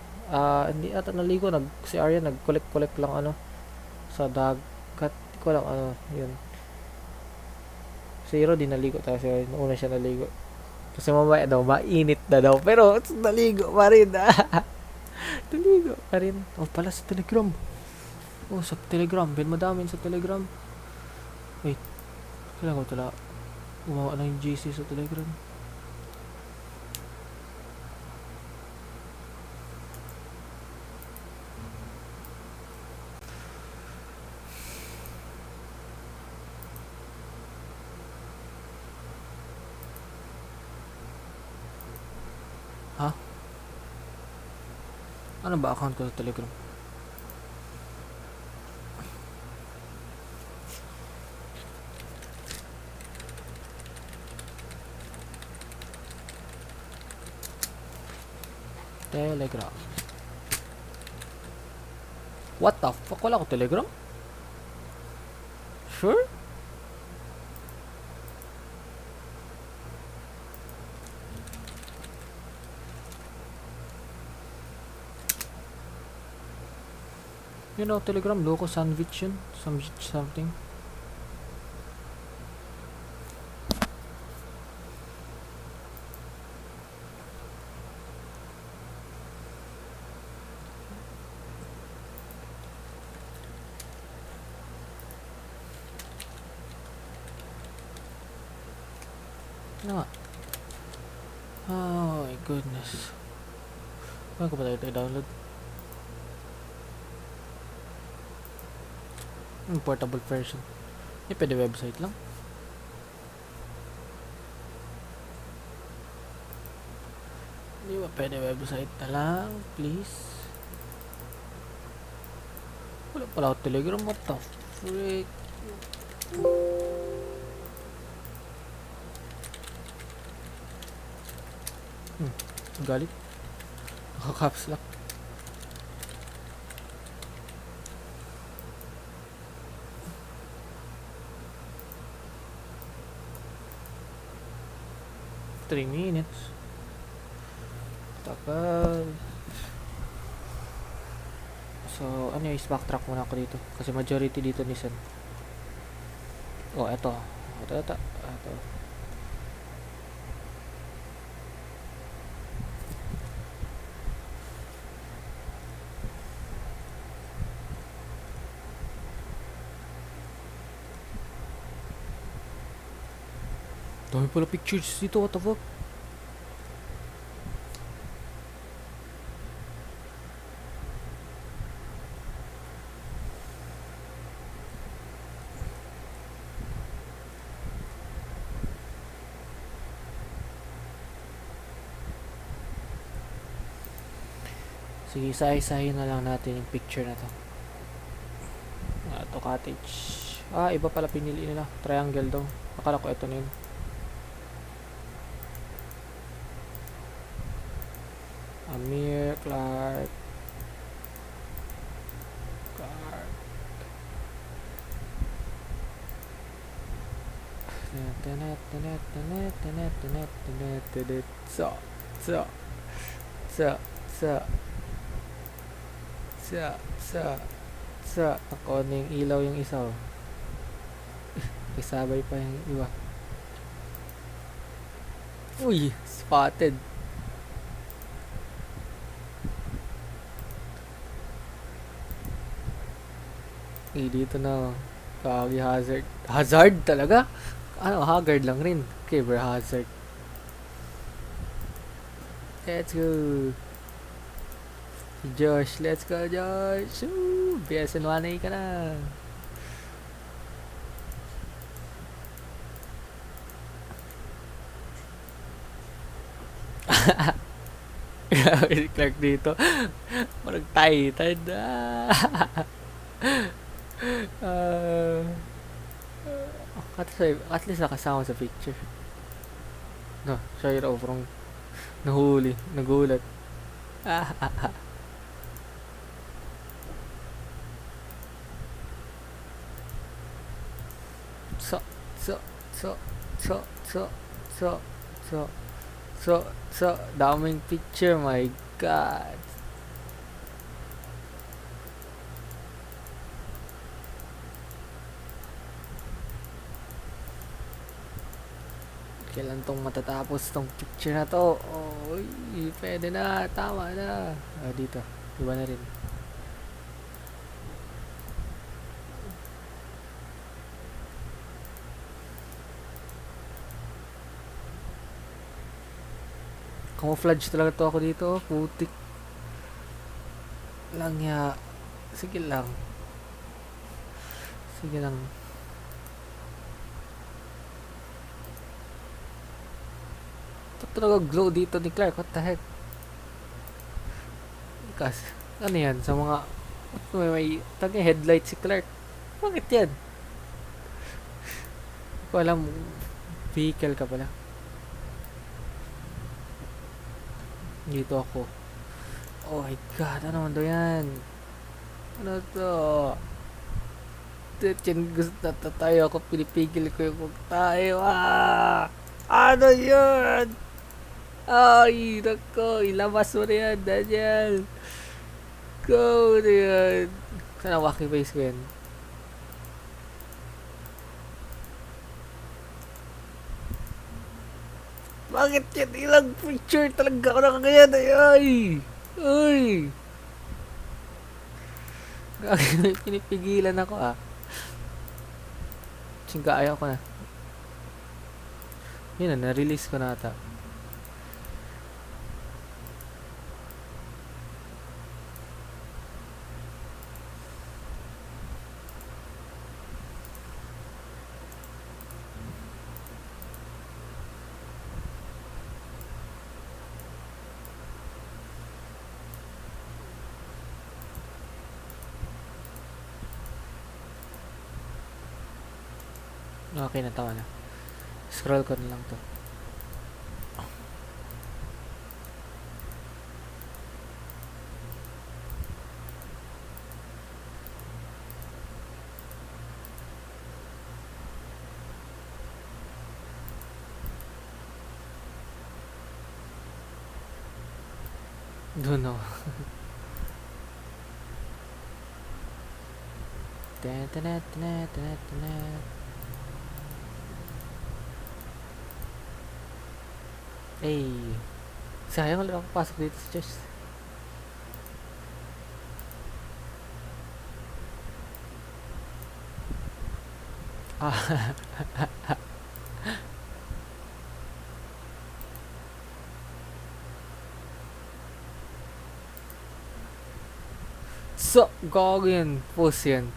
Hindi ata naligo, si Aryan nag-collect lang ano, sa dagat. Ko lang ano, yun. Si Rodin naligo talaga si Aryan. Una siya naligo. Kasi mamaya daw, mainit na daw. Pero, naligo pa rin. Naligo pa rin. Oh, pala sa Telegram. Oh, sa Telegram. Ben madamin sa Telegram. Wait. Kailangan ko talaga. Umawa na yung GC sa Telegram. Ha? Ano ba account ko sa Telegram? Telegram. What the fuck? Wala ko Telegram? Sure? You know, Telegram, Loco Sandwich yun. Something. Ano nga? Oh my goodness. Paano ko ba tayo i-download? Portable version. Pwede website lang. Di ba pwede website na lang, please? Wala pala ako Telegram. What the frick? Galit. Nakakaps lang. Three minutes. Tagal. So, anyways, backtrack muna ako dito. Kasi majority dito ni Sen. Oh, eto. Eto. Dami pala pictures dito, what the fuck? Sige, isa-isahin na lang natin yung picture na to. Ito, cottage. Iba pala pinili nila. Triangle daw. Akala ko ito na yun. Amir, Clark. Ako na yung ilaw yung isa, oh. Isabay pa yung iba. Uy, spotted. Dito na. Kagi hazard. Hazard talaga? Ano, haggard lang rin. Okay, bro, hazard. Let's go. Josh, let's go, Josh. Woo! BSN 1A ka na. Grabe si Clark dito. Parang Titan. At least nakasama sa picture. No, siya yung overong nahuli, nagulat. So. So, so, so, so, daming picture, my God. Kailan tong matatapos tong picture na to? Oy, pwede na, tama na. Ah, dito, iba na rin. Camouflage talaga to ako dito, putik. Lang ya. Sige lang. Sige lang. Ito talaga glow dito ni Clark. What the heck? Kas, ano yan? Sa mga may taga headlight si Clark. Bakit yan? Hindi ko alam. Vehicle ka pala. Dito ako. Oh my God. Ano man daw yan? Ano to? Yan gusto na tayo ako. Pinipigil ko yung tayo. Ah! Ano yun? Ay, nako. Ilabas mo na yan, Daniel. Go na yan. Sana wacky face ko yan. Bakit yan? Ilang picture talaga ako nakaganyan. Ay! Ay! Gagawin, pinipigilan ako ah. Tsingga, ayaw ko na. Yun na, na-release ko na ata. Okay na, tawa na. Scroll ko na lang to. Doon ako. Ay, sayang wala ako pasok dito sa church. Ah, so, gago yan. Post yan.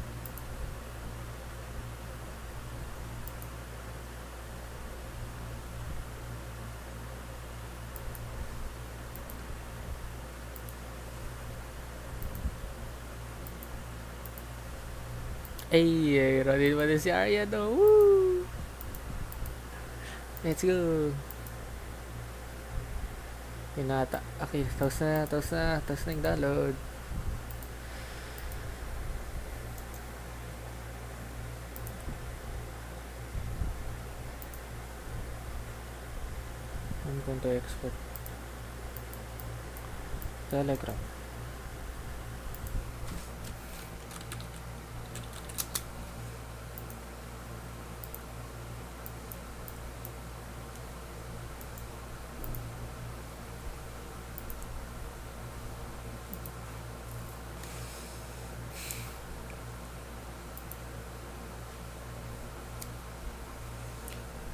Ay, Rodin pa din si Arya, no? Woo! Let's go. Yun na ata. Okay, tapos na yung download. I'm going to export Telegram.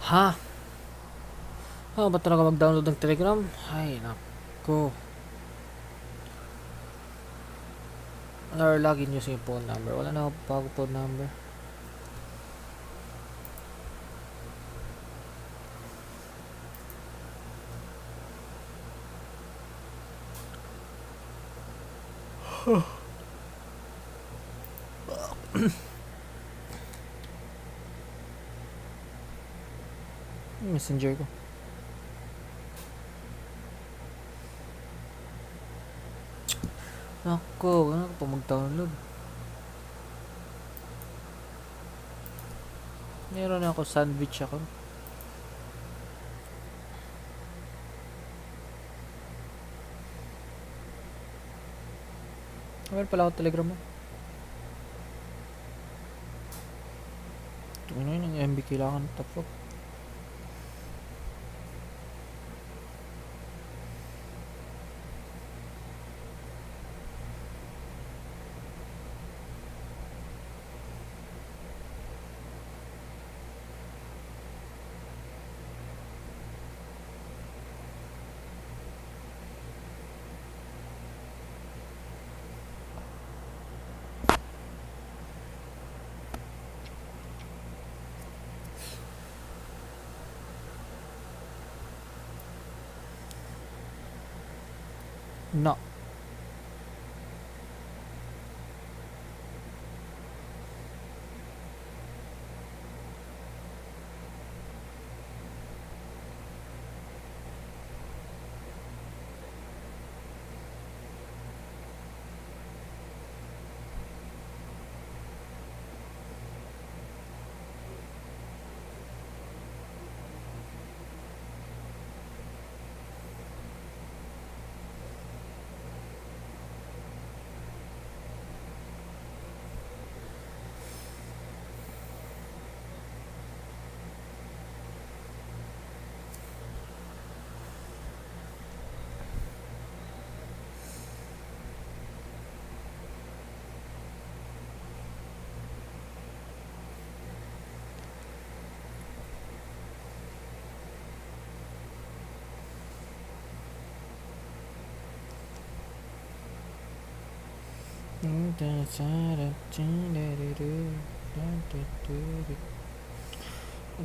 Ha? Oh, ba't talaga mag-download ng Telegram? Ay, naku. Or login using yung phone number. Wala na ako bago phone number. Messenger ko. Ako, ano pa mag-download? Meron ako sandwich ako. Meron pala ako telegram mo. Ito na yun, ang MB kailangan tapos. No.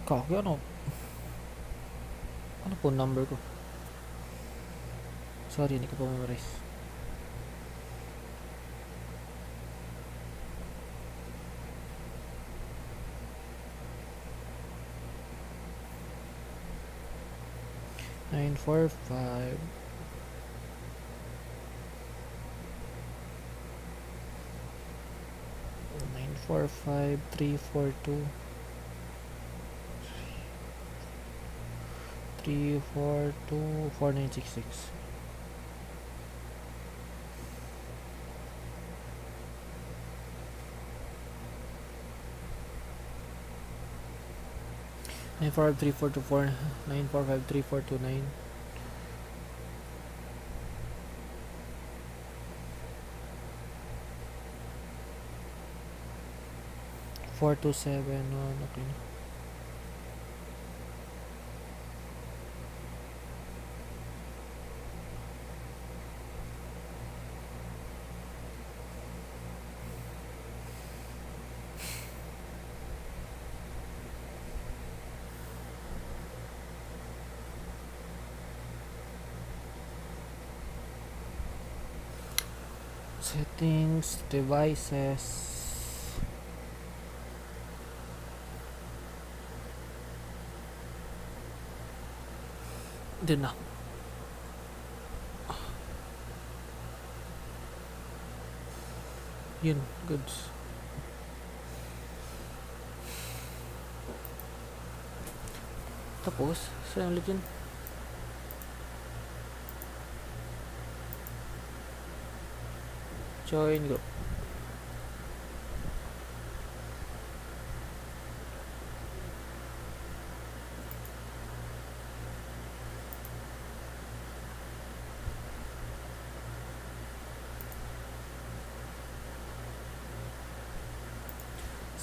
Kaki ano? Ano po number ko? Sorry, hindi ko pa memorize. Nine four five 342 4966. Nine four five three four two four 9453429 4271. Okay na. Settings, devices. Din na. Yun, goods. Tapos, saan ulit yun? Join group.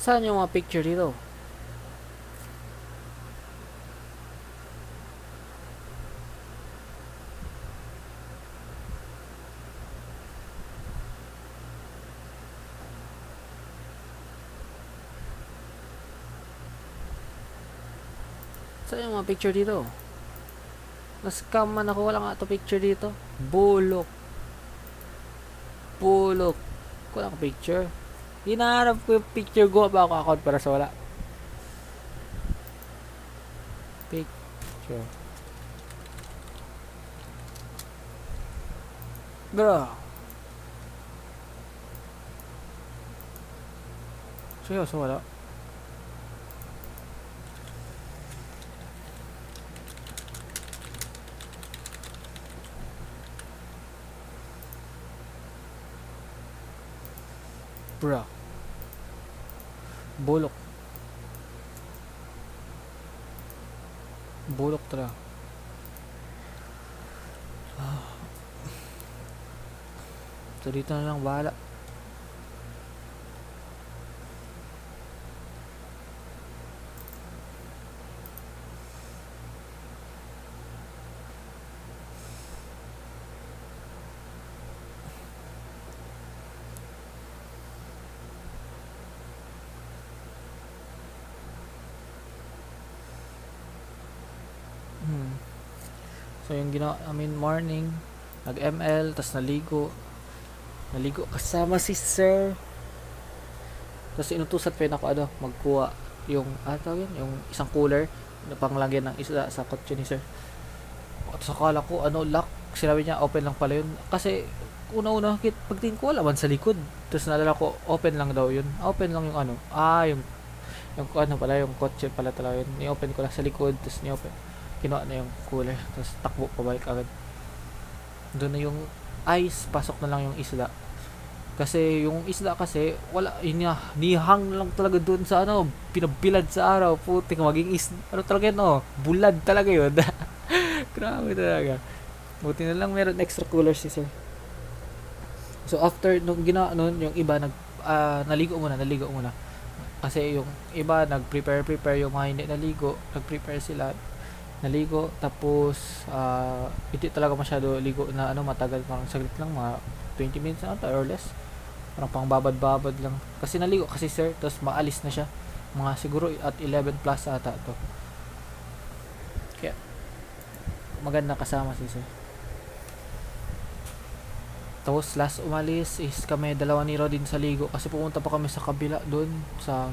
Saan yung mga picture dito? Saan yung mga picture dito? Nascam man ako, wala nga to picture dito. Bulok. Bulok. Wala akong picture. Hinahanap ko yung picture ko ba ako account para sa wala. Picture. Bro. Seryoso wala. Bro. Bulok. Bulok talaga. So dito na lang bahala. So yung ginawa namin morning, nag-ML, tas naligo. Naligo kasama si Sir. Tapos inutusan pa yun ako magkuha yung tawag yun, yung isang cooler na panglagyan ng isda sa kotse ni Sir. At akala ko lock, sinabi niya open lang pala yun. Kasi una-una pagtingin ko wala man sa likod. Tapos naalala ko open lang daw yun. Open lang yung yung pala, yung kotse pala talaga yun. Ni-open ko lang sa likod, tapos ni-open. Kinuha na yung cooler, tapos takbo pabalik agad. Doon na yung ice, pasok na lang yung isda. Kasi yung isda kasi wala, nihang lang talaga doon sa pinabilad sa araw. Putik, maging talaga yun, bulad talaga yun. Grabe talaga. Buti na lang meron extra cooler si Sir. So after nung ginawa nun, yung iba naligo muna. Kasi yung iba nag-prepare yung mga hindi naligo, nag-prepare sila. Naligo, tapos hindi talaga masyado ligo na matagal, parang saglit lang, mga 20 minutes na or less, parang pang babad lang kasi naligo kasi Sir, tapos maalis na siya mga siguro at 11 plus ata to, kaya maganda kasama si Sir. Tapos last umalis is kami dalawa ni Rodin sa ligo kasi pumunta pa kami sa kabila doon sa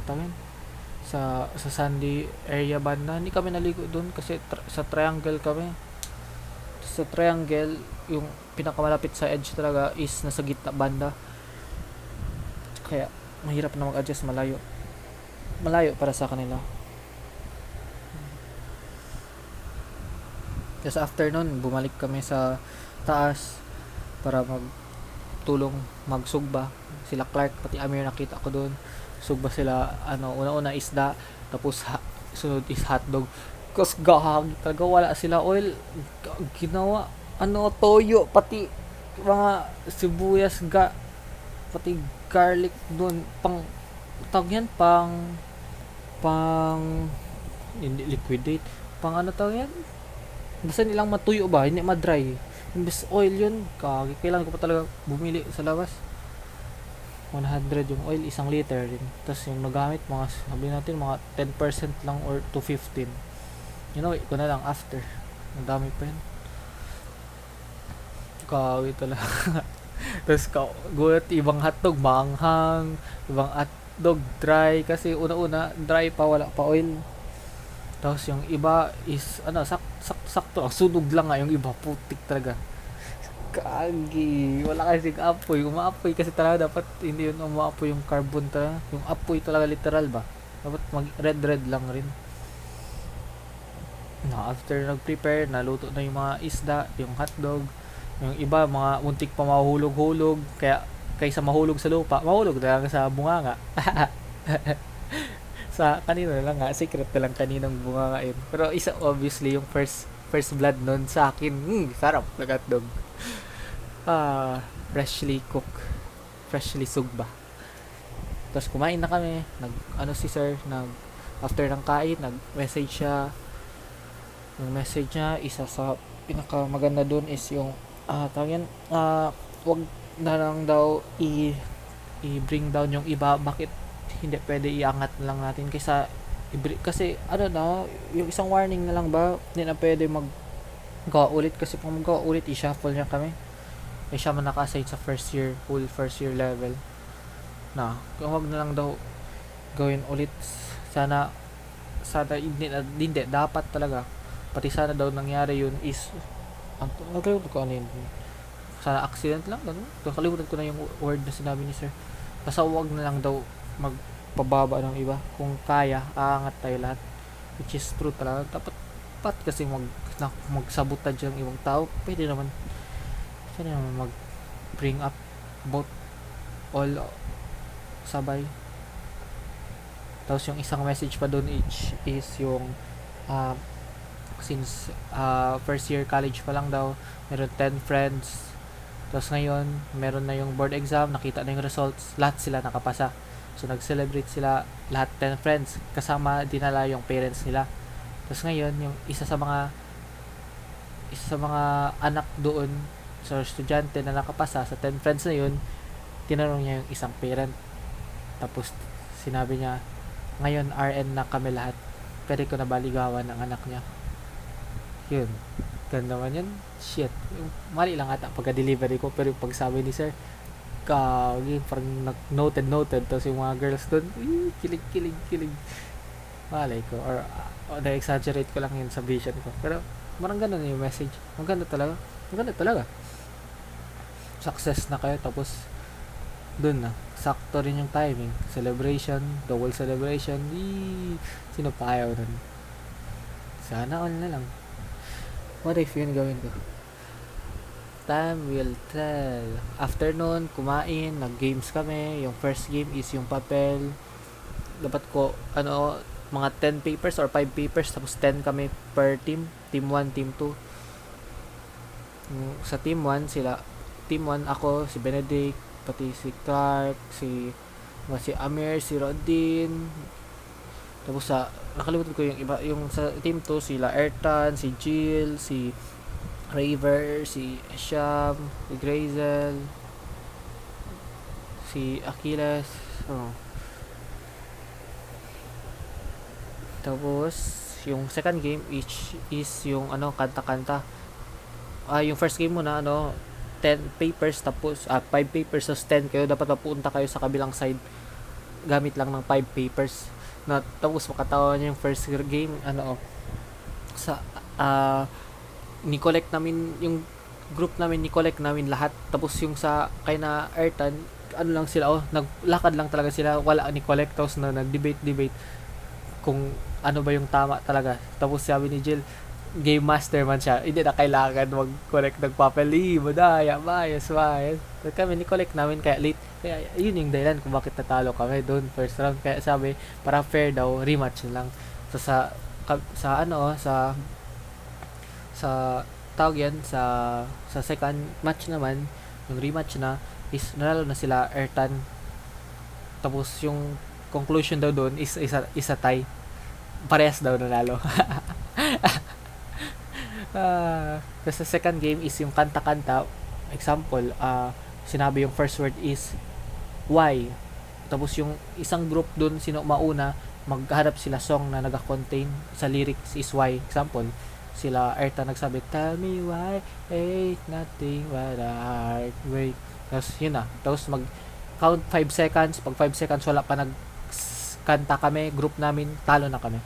sa sandy area banda. Hindi kami naligo doon kasi sa triangle kami. Sa triangle, yung pinakamalapit sa edge talaga is nasa gitna banda. Kaya mahirap na mag-adjust, malayo para sa kanila. Tapos after nun, bumalik kami sa taas para magtulong magsugba. Sila Clark pati Amir nakita ko doon. Sugba sila, una-una isda, tapos sunod is hotdog. Kasi gahag talaga, wala sila oil. Ginawa, toyo, pati mga sibuyas, pati garlic doon, tawag yan, hindi liquidate, tawag yan, basta nilang matuyo ba, hindi madry. Imbes oil yun, kailangan ko pa talaga bumili sa labas. 100 yung oil, 1 liter rin. Tapos yung nagamit, sabi natin, mga 10% lang or to 15. Ko na lang after. Ang dami pa yun. Kawi talaga. Tapos gulat, ibang hotdog, maanghang. Ibang hotdog, dry. Kasi una-una, dry pa, wala pa oil. Tapos yung iba is, sakto. Sunog lang nga yung iba. Putik talaga. Kagi, wala kasi apoy. Umaapoy kasi talaga dapat hindi yun umaapoy yung carbon talaga. Yung apoy talaga literal ba? Dapat red lang rin. After nag-prepare, naluto na yung mga isda, yung hotdog. Yung iba, mga muntik pa mahulog-hulog. Kaysa mahulog sa lupa, mahulog na lang sa bunganga. Sa kanino lang nga, secret na lang kaninang bunganga yun. Pero isa obviously yung first blood nun sa akin. Sarap na hotdog. Freshly cooked, freshly sugba. Tapos kumain na kami, si Sir, after ng kain, nag-message siya. Yung message niya, isa sa pinakamaganda dun is yung, wag na lang daw i-bring down yung iba. Bakit hindi pwede iangat na lang natin kasi yung isang warning na lang ba, hindi na pwede gawa ulit kasi kung magawa ulit, i-shuffle niya kami. Siya man naka-assign sa first year level na kung wag na lang daw gawin ulit. Sana hindi dapat talaga, pati sana daw nangyari yun is nakalimutan ko yun, sana accident lang, nakalimutan ko na yung word na sinabi ni Sir. Basta wag na lang daw magpababa ng iba. Kung kaya, aangat tayo lahat, which is true talaga. Dapat kasi magsabotage ng ibang tao, pwede naman mag bring up about all sabay. Tapos yung isang message pa doon is yung uh, since first year college pa lang daw, meron 10 friends. Tapos ngayon, meron na yung board exam, nakita na yung results, lahat sila nakapasa. So nag-celebrate sila, lahat 10 friends, kasama dinala yung parents nila. Tapos ngayon, yung isa sa mga anak doon sa estudyante na nakapasa sa 10 friends na yun, tinanong niya yung isang parent. Tapos sinabi niya, ngayon RN na kami lahat, pwede ko na baligawan ng anak niya. Yun, ganda naman yun. Shit, yung mali lang ata pagka-delivery ko, pero yung pagsabi ni sir, kagi, parang noted. Tapos yung mga girls doon, kilig. Malay ko, or na-exaggerate ko lang yun sa vision ko. Pero parang ganun yung message. Maganda talaga. Success na kayo, tapos dun na, sakto rin yung timing. Celebration, double celebration. Sino pa ayaw nun? Sana all na lang. What if yun gawin ko? Time will tell. Afternoon, kumain, nag-games kami. Yung first game is yung papel. Dapat ko, mga 10 papers or 5 papers, tapos 10 kami per team. Team 1, team 2. Sa team 1, ako, si Benedict, pati si Clark, si Amir, si Rodin. Tapos nakalimutan ko yung iba, yung sa team 2, sila Ertan, si Jill, si Raver, si Sham, si Grazel, si Achilles. Tapos yung second game is yung kanta-kanta. Yung first game muna 10 papers, tapos 5 papers, tapos 10 kayo, dapat mapunta kayo sa kabilang side gamit lang ng 5 papers. Tapos makatawa niya yung first game, ni-collect namin yung group namin, ni-collect namin lahat. Tapos yung sa kay na Ertan, lang sila, naglakad lang talaga sila, wala ni-collect. Tapos nag-debate kung ano ba yung tama talaga. Tapos sabi ni Jill, game master man siya, hindi na kailangan mag-collect ng papel. Madaya, bias. So kami, ni-collect namin kaya late. Kaya yun yung dahilan kung bakit natalo kami doon first round. Kaya sabi, para fair daw, rematch na lang. So sa tawag yan, sa second match naman, yung rematch na, is nanalo na sila Ertan. Tapos yung conclusion daw doon is isa tie. Parehas daw nanalo. Tapos sa second game is yung kanta-kanta. Example, sinabi yung first word is why. Tapos yung isang group doon, sino mauna, maghanap sila song na naga-contain sa lyrics is why. Example, sila Erta nagsabi, tell me why ain't nothing but a heartbreak. Tapos yun na. Tapos mag count 5 seconds. Pag 5 seconds wala pa nagkanta kami, group namin, talo na kami.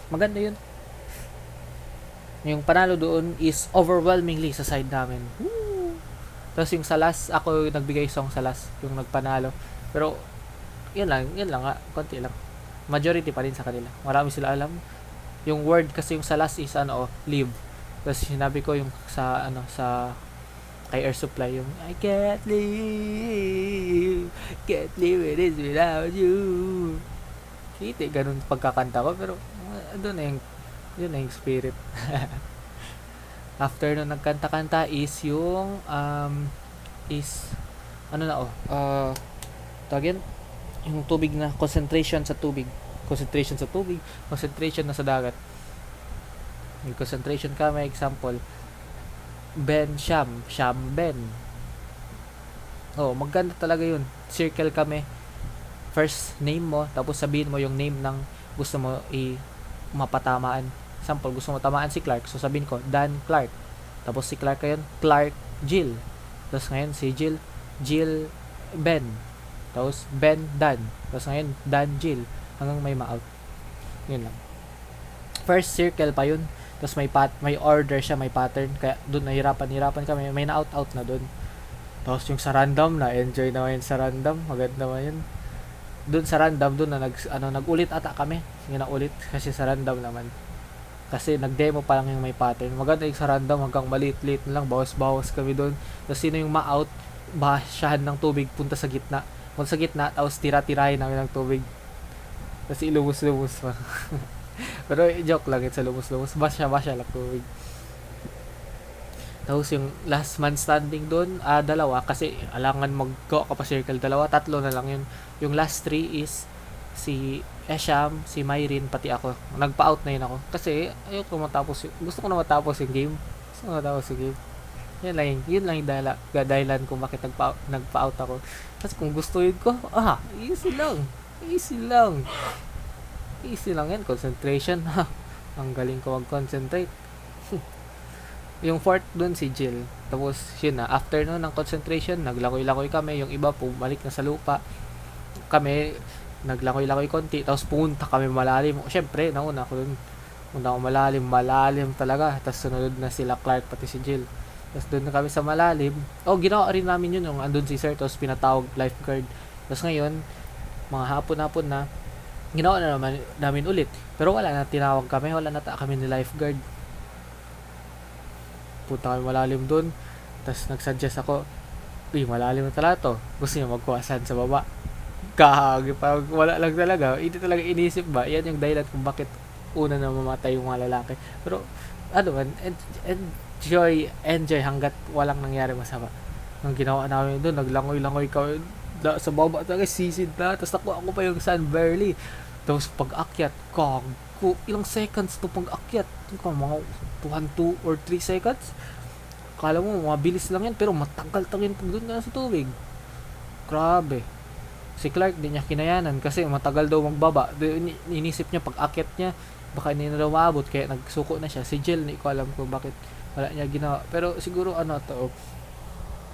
Maganda yun. Yung panalo doon is overwhelmingly sa side namin. Woo! Tapos yung sa last, ako yung nagbigay song sa last, yung nagpanalo. Pero yun lang nga, konti lang. Majority pa rin sa kanila. Marami sila alam. Yung word kasi yung sa last is live. Tapos sinabi ko yung sa kay Air Supply, yung I can't live with this without you. Hindi ganun pagkakanta ko, pero yun na yung spirit. After nung nagkanta-kanta is yung tawagin yung tubig na concentration na sa dagat. May concentration ka, may example Sham Ben. Maganda talaga yun. Circle kami, first name mo, tapos sabihin mo yung name ng gusto mo mapatamaan. Example, gusto mo tamaan si Clark, so sabihin ko Dan Clark. Tapos si Clark ngayon, Clark Jill. Tapos ngayon si Jill Ben. Tapos Ben Dan. Tapos ngayon Dan Jill, hanggang may ma-out. Yun lang. First circle pa yun. Tapos may order siya, may pattern. Kaya doon nahirapan kami. May na-out na doon. Tapos yung sa random, na-enjoy naman yun sa random. Maganda naman yun. Doon sa random, doon na nag-ulit ata kami. Yung na-ulit. Kasi sa random naman. Kasi nag-demo pa lang yung may pattern. Maganda yung sa random, hanggang maliit-liit na lang. Bawas-bawas kami doon. Tapos sino yung ma-out, basyahan ng tubig, punta sa gitna. Kung sa gitna, tapos tira-tirahin namin ng tubig. Tapos ilubos-lubos pa. Pero joke lang yun sa lubos-lubos. Basya lang tubig. Tapos yung last man standing doon, dalawa. Kasi alangan mag-go ka pa circle. Dalawa, tatlo na lang yun. Yung last three is si Esham, si Myrin, pati ako. Nagpa-out na yun ako. Kasi ayoko matapos gusto ko na matapos yung game. Gusto ko na matapos yung game. Yun lang yung dahilan kung bakit nagpa-out ako. Kasi kung gustuin ko, easy lang. Easy lang. Easy lang yan. Concentration, ha. Ang galing ko mag-concentrate. Yung fourth dun si Jill. Tapos, yun na. After nun ng concentration, naglakoy-lakoy kami. Yung iba, bumalik na sa lupa. Kami, naglakoy-lakoy konti. Tapos, punta kami malalim. Siyempre, nauna ako dun. Punta ako malalim talaga. Tapos, sunod na sila Clark, pati si Jill. Tapos, dun na kami sa malalim. Ginawa rin namin yun. Yung andun si Sir, tapos pinatawag lifeguard. Tapos, ngayon, mga hapon-hapon na, ginawa na namin ulit. Pero wala na, tinawag kami. Wala na kami ni lifeguard. Punta kami malalim dun. Tapos nagsuggest ako, malalim na talaga to. Gusto niya magkuwasan sa baba. Kahagi pa, wala lang talaga. Hindi talaga inisip ba? Yan yung dahilan kung bakit una na mamatay yung mga lalaki. Pero, enjoy hanggat walang nangyari masama. Nung ginawa namin dun, naglangoy-langoy kami sa baba talaga, sisid na. Tapos ako pa yung Sun Barely. Tapos pag-akyat, ilang seconds to pag-akyat. Mga 2 or 3 seconds. Kala mo, mabilis lang yan, pero matagal tangin pag doon ka sa tubig. Grabe. Si Clark, di niya kinayanan kasi matagal daw magbaba. Inisip niya, pag-akyat niya, baka hindi na daw maabot, kaya nagsuko na siya. Si Jill, hindi ko alam kung bakit wala niya ginawa. Pero siguro,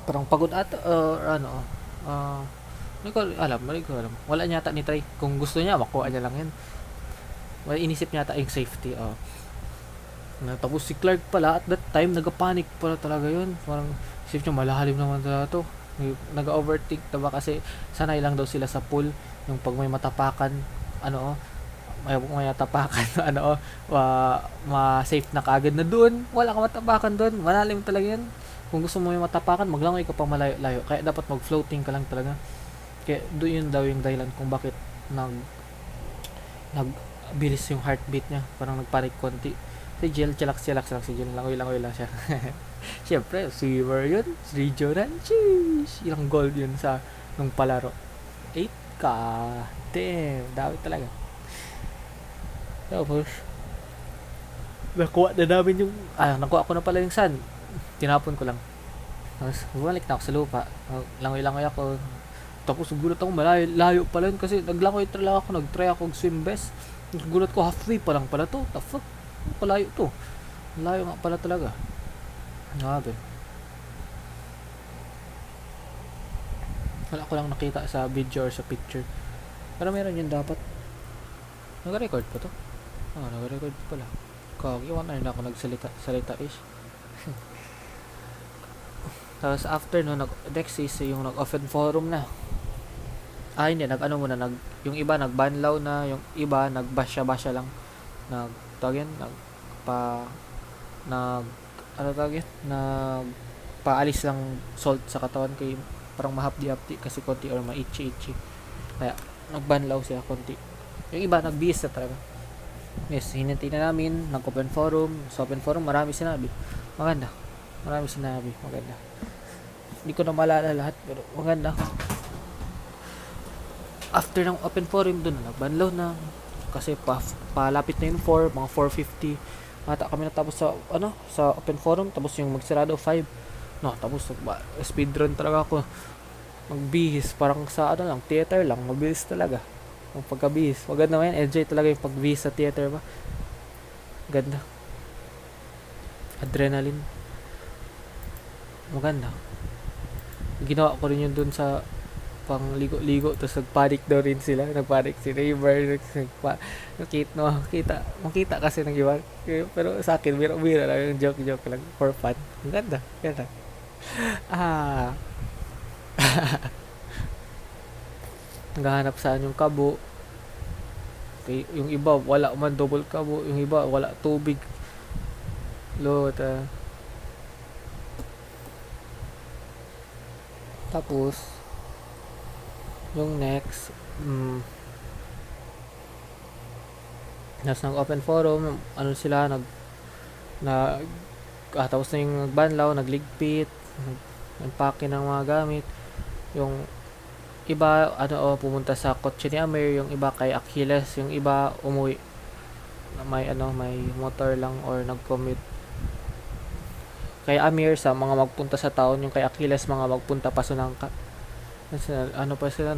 parang pagod hindi ko alam. Wala niya ni try. Kung gusto niya, makuha niya lang yan. Inisip niya yung safety. Tapos si Clark pala, at that time, nagapanic pala talaga yun. Parang, isip niya, malalim naman talaga to. Nag-overthink na ba kasi sanay lang daw sila sa pool. Yung pag may matapakan, may matapakan, ma-safe na kaagad na doon. Wala ka matapakan doon. Malalim talaga yan. Kung gusto mo may matapakan, maglangoy ka pa malayo-layo. Kaya dapat mag-floating ka lang talaga. Kaya doon yun daw yung dahilan kung bakit nagbilis yung heartbeat niya. Parang nagpanik konti. Si Jill, chillax lang si Jill. Langoy lang siya. Siyempre, swimmer yun. Regional. Sheesh. Ilang gold yun nung palaro. 8 ka. Damn. Dami talaga. Tapos, nakuha na namin yung, nakuha ko na pala yung sun. Tinapon ko lang. Tapos, bumalik na ako sa lupa. Langoy-langoy ako. Tapos, gulat ako, layo pala yun. Kasi naglangoy talaga ako. Nag-try ako swim best. Gulat ko, halfway pa lang pala to. The fuck? Palayo to. Layo nga pala talaga. Grabe. Wala ko lang nakita sa video or sa picture. Pero meron yun dapat. Nag-record pa to? Nag-record pa pala. Iwan na ako nagsalita-ish. Tapos after no, next is yung nag-open forum na. Hindi, yung iba nagbanlaw na, yung iba nagbasya-basya lang. Paalis lang salt sa katawan kay parang mahapdi-hapdi kasi konti or ma-itchy. Kaya nagbanlaw siya konti. Yung iba nagbihis na talaga. Yes, hinintay na namin nag-open forum. Sa open forum marami sinabi. Maganda. Hindi ko na maalala lahat pero maganda. After ng open forum dun nagbanlaw na kasi palapit na yung 4, mga 4:50 ata kami natapos sa open forum, tapos yung magsarado 5. Tapos speedrun talaga ako. Magbihis parang sa theater lang, mabilis talaga. Ang pagkabihis, maganda man, enjoy talaga yung pagbihis sa theater ba. Ganda. Adrenaline. Maganda. Ginawa ko rin yun dun sa pang ligo-ligo, tapos nagpanik daw rin sila. Nagpanik si Rayber. Makita kasi ng iba. Pero sa akin, biro-biro lang. Yung joke lang. For fun. Ang ganda. Naghahanap saan yung kabo. Okay, yung iba, wala man double kabo. Yung iba, wala tubig. Tapos, Yung next, tapos nag-open forum, ano sila, tapos na yung nagbanlaw, nagligpit, nag-unpacking ng mga gamit. Yung iba, pumunta sa kotse ni Amir, yung iba kay Achilles, yung iba umuwi na may motor lang or nag-commute. Kay Amir sa mga magpunta sa town, yung kay Achilles mga magpunta pa sa Nangka. Kasi pa sila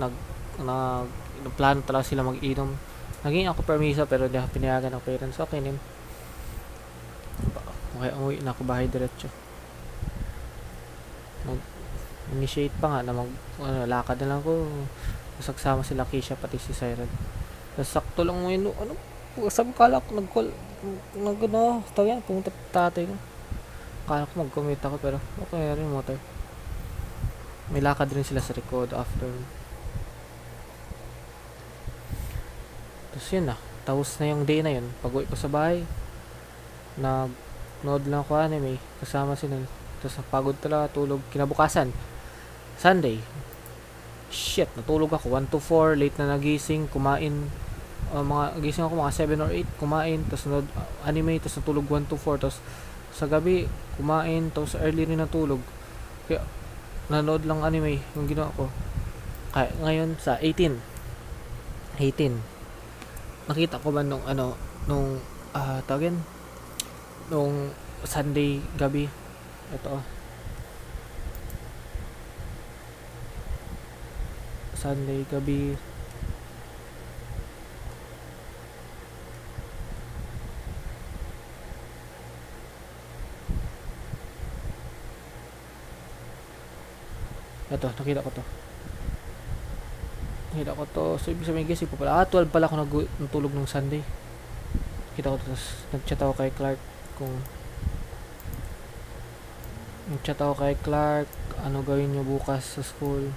plano talaga sila mag-inom. Naging ako permiso pero hindi ako pinayagan ng parents. Okay nin. Okay, umuwi na ako bahay diretso. Initiate pa nga na lakad na lang ko. Sagsama sila Keisha pati si Siren. Tapos sakto lang mo yun, sabi kala ko pumunta tatay ko. Kala ko mag-commute ako pero okay rin motor. May lakad rin sila sa likod after. Tapos yun na. Tapos na yung day na yun. Pag-uwi ko sa bahay, nag-nood lang ako anime. Kasama sila. Tapos pagod talaga, tulog. Kinabukasan, Sunday. Shit, natulog ako. 1 to 4, late na nagising, kumain. Gising ako mga 7 or 8, kumain. Tapos nanood anime, tapos natulog 1 to 4. Tapos sa gabi, kumain. Tapos early rin natulog. Kaya, nanood lang anime yung ginawa ko. Kaya, ngayon sa 18, nakita ko ba nung tawagin nung Sunday gabi, ito Sunday gabi, ito nakita ko to. So ibig sabihin guys, ipo pala 12 pala ako natulog nung Sunday. Kita ko to. Tapos nag-chat ako kay Clark ano gawin nyo bukas sa school.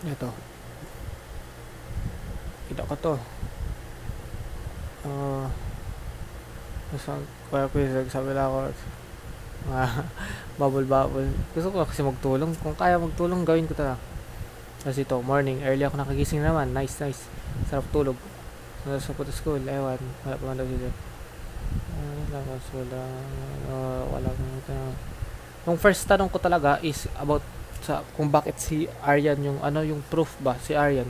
Ito. Kita ko to. Kaya ko sabi lang ako, bubble. Gusto ko kasi magtulong. Kung kaya magtulong, gawin ko talaga. Kasi ito, morning, early ako nakagising naman. Nice. Sarap tulog. Sa puto school, ewan. Wala pa man daw sila. Wala. Yung first tanong ko talaga is about kung bakit si Aryan yung proof ba si Aryan.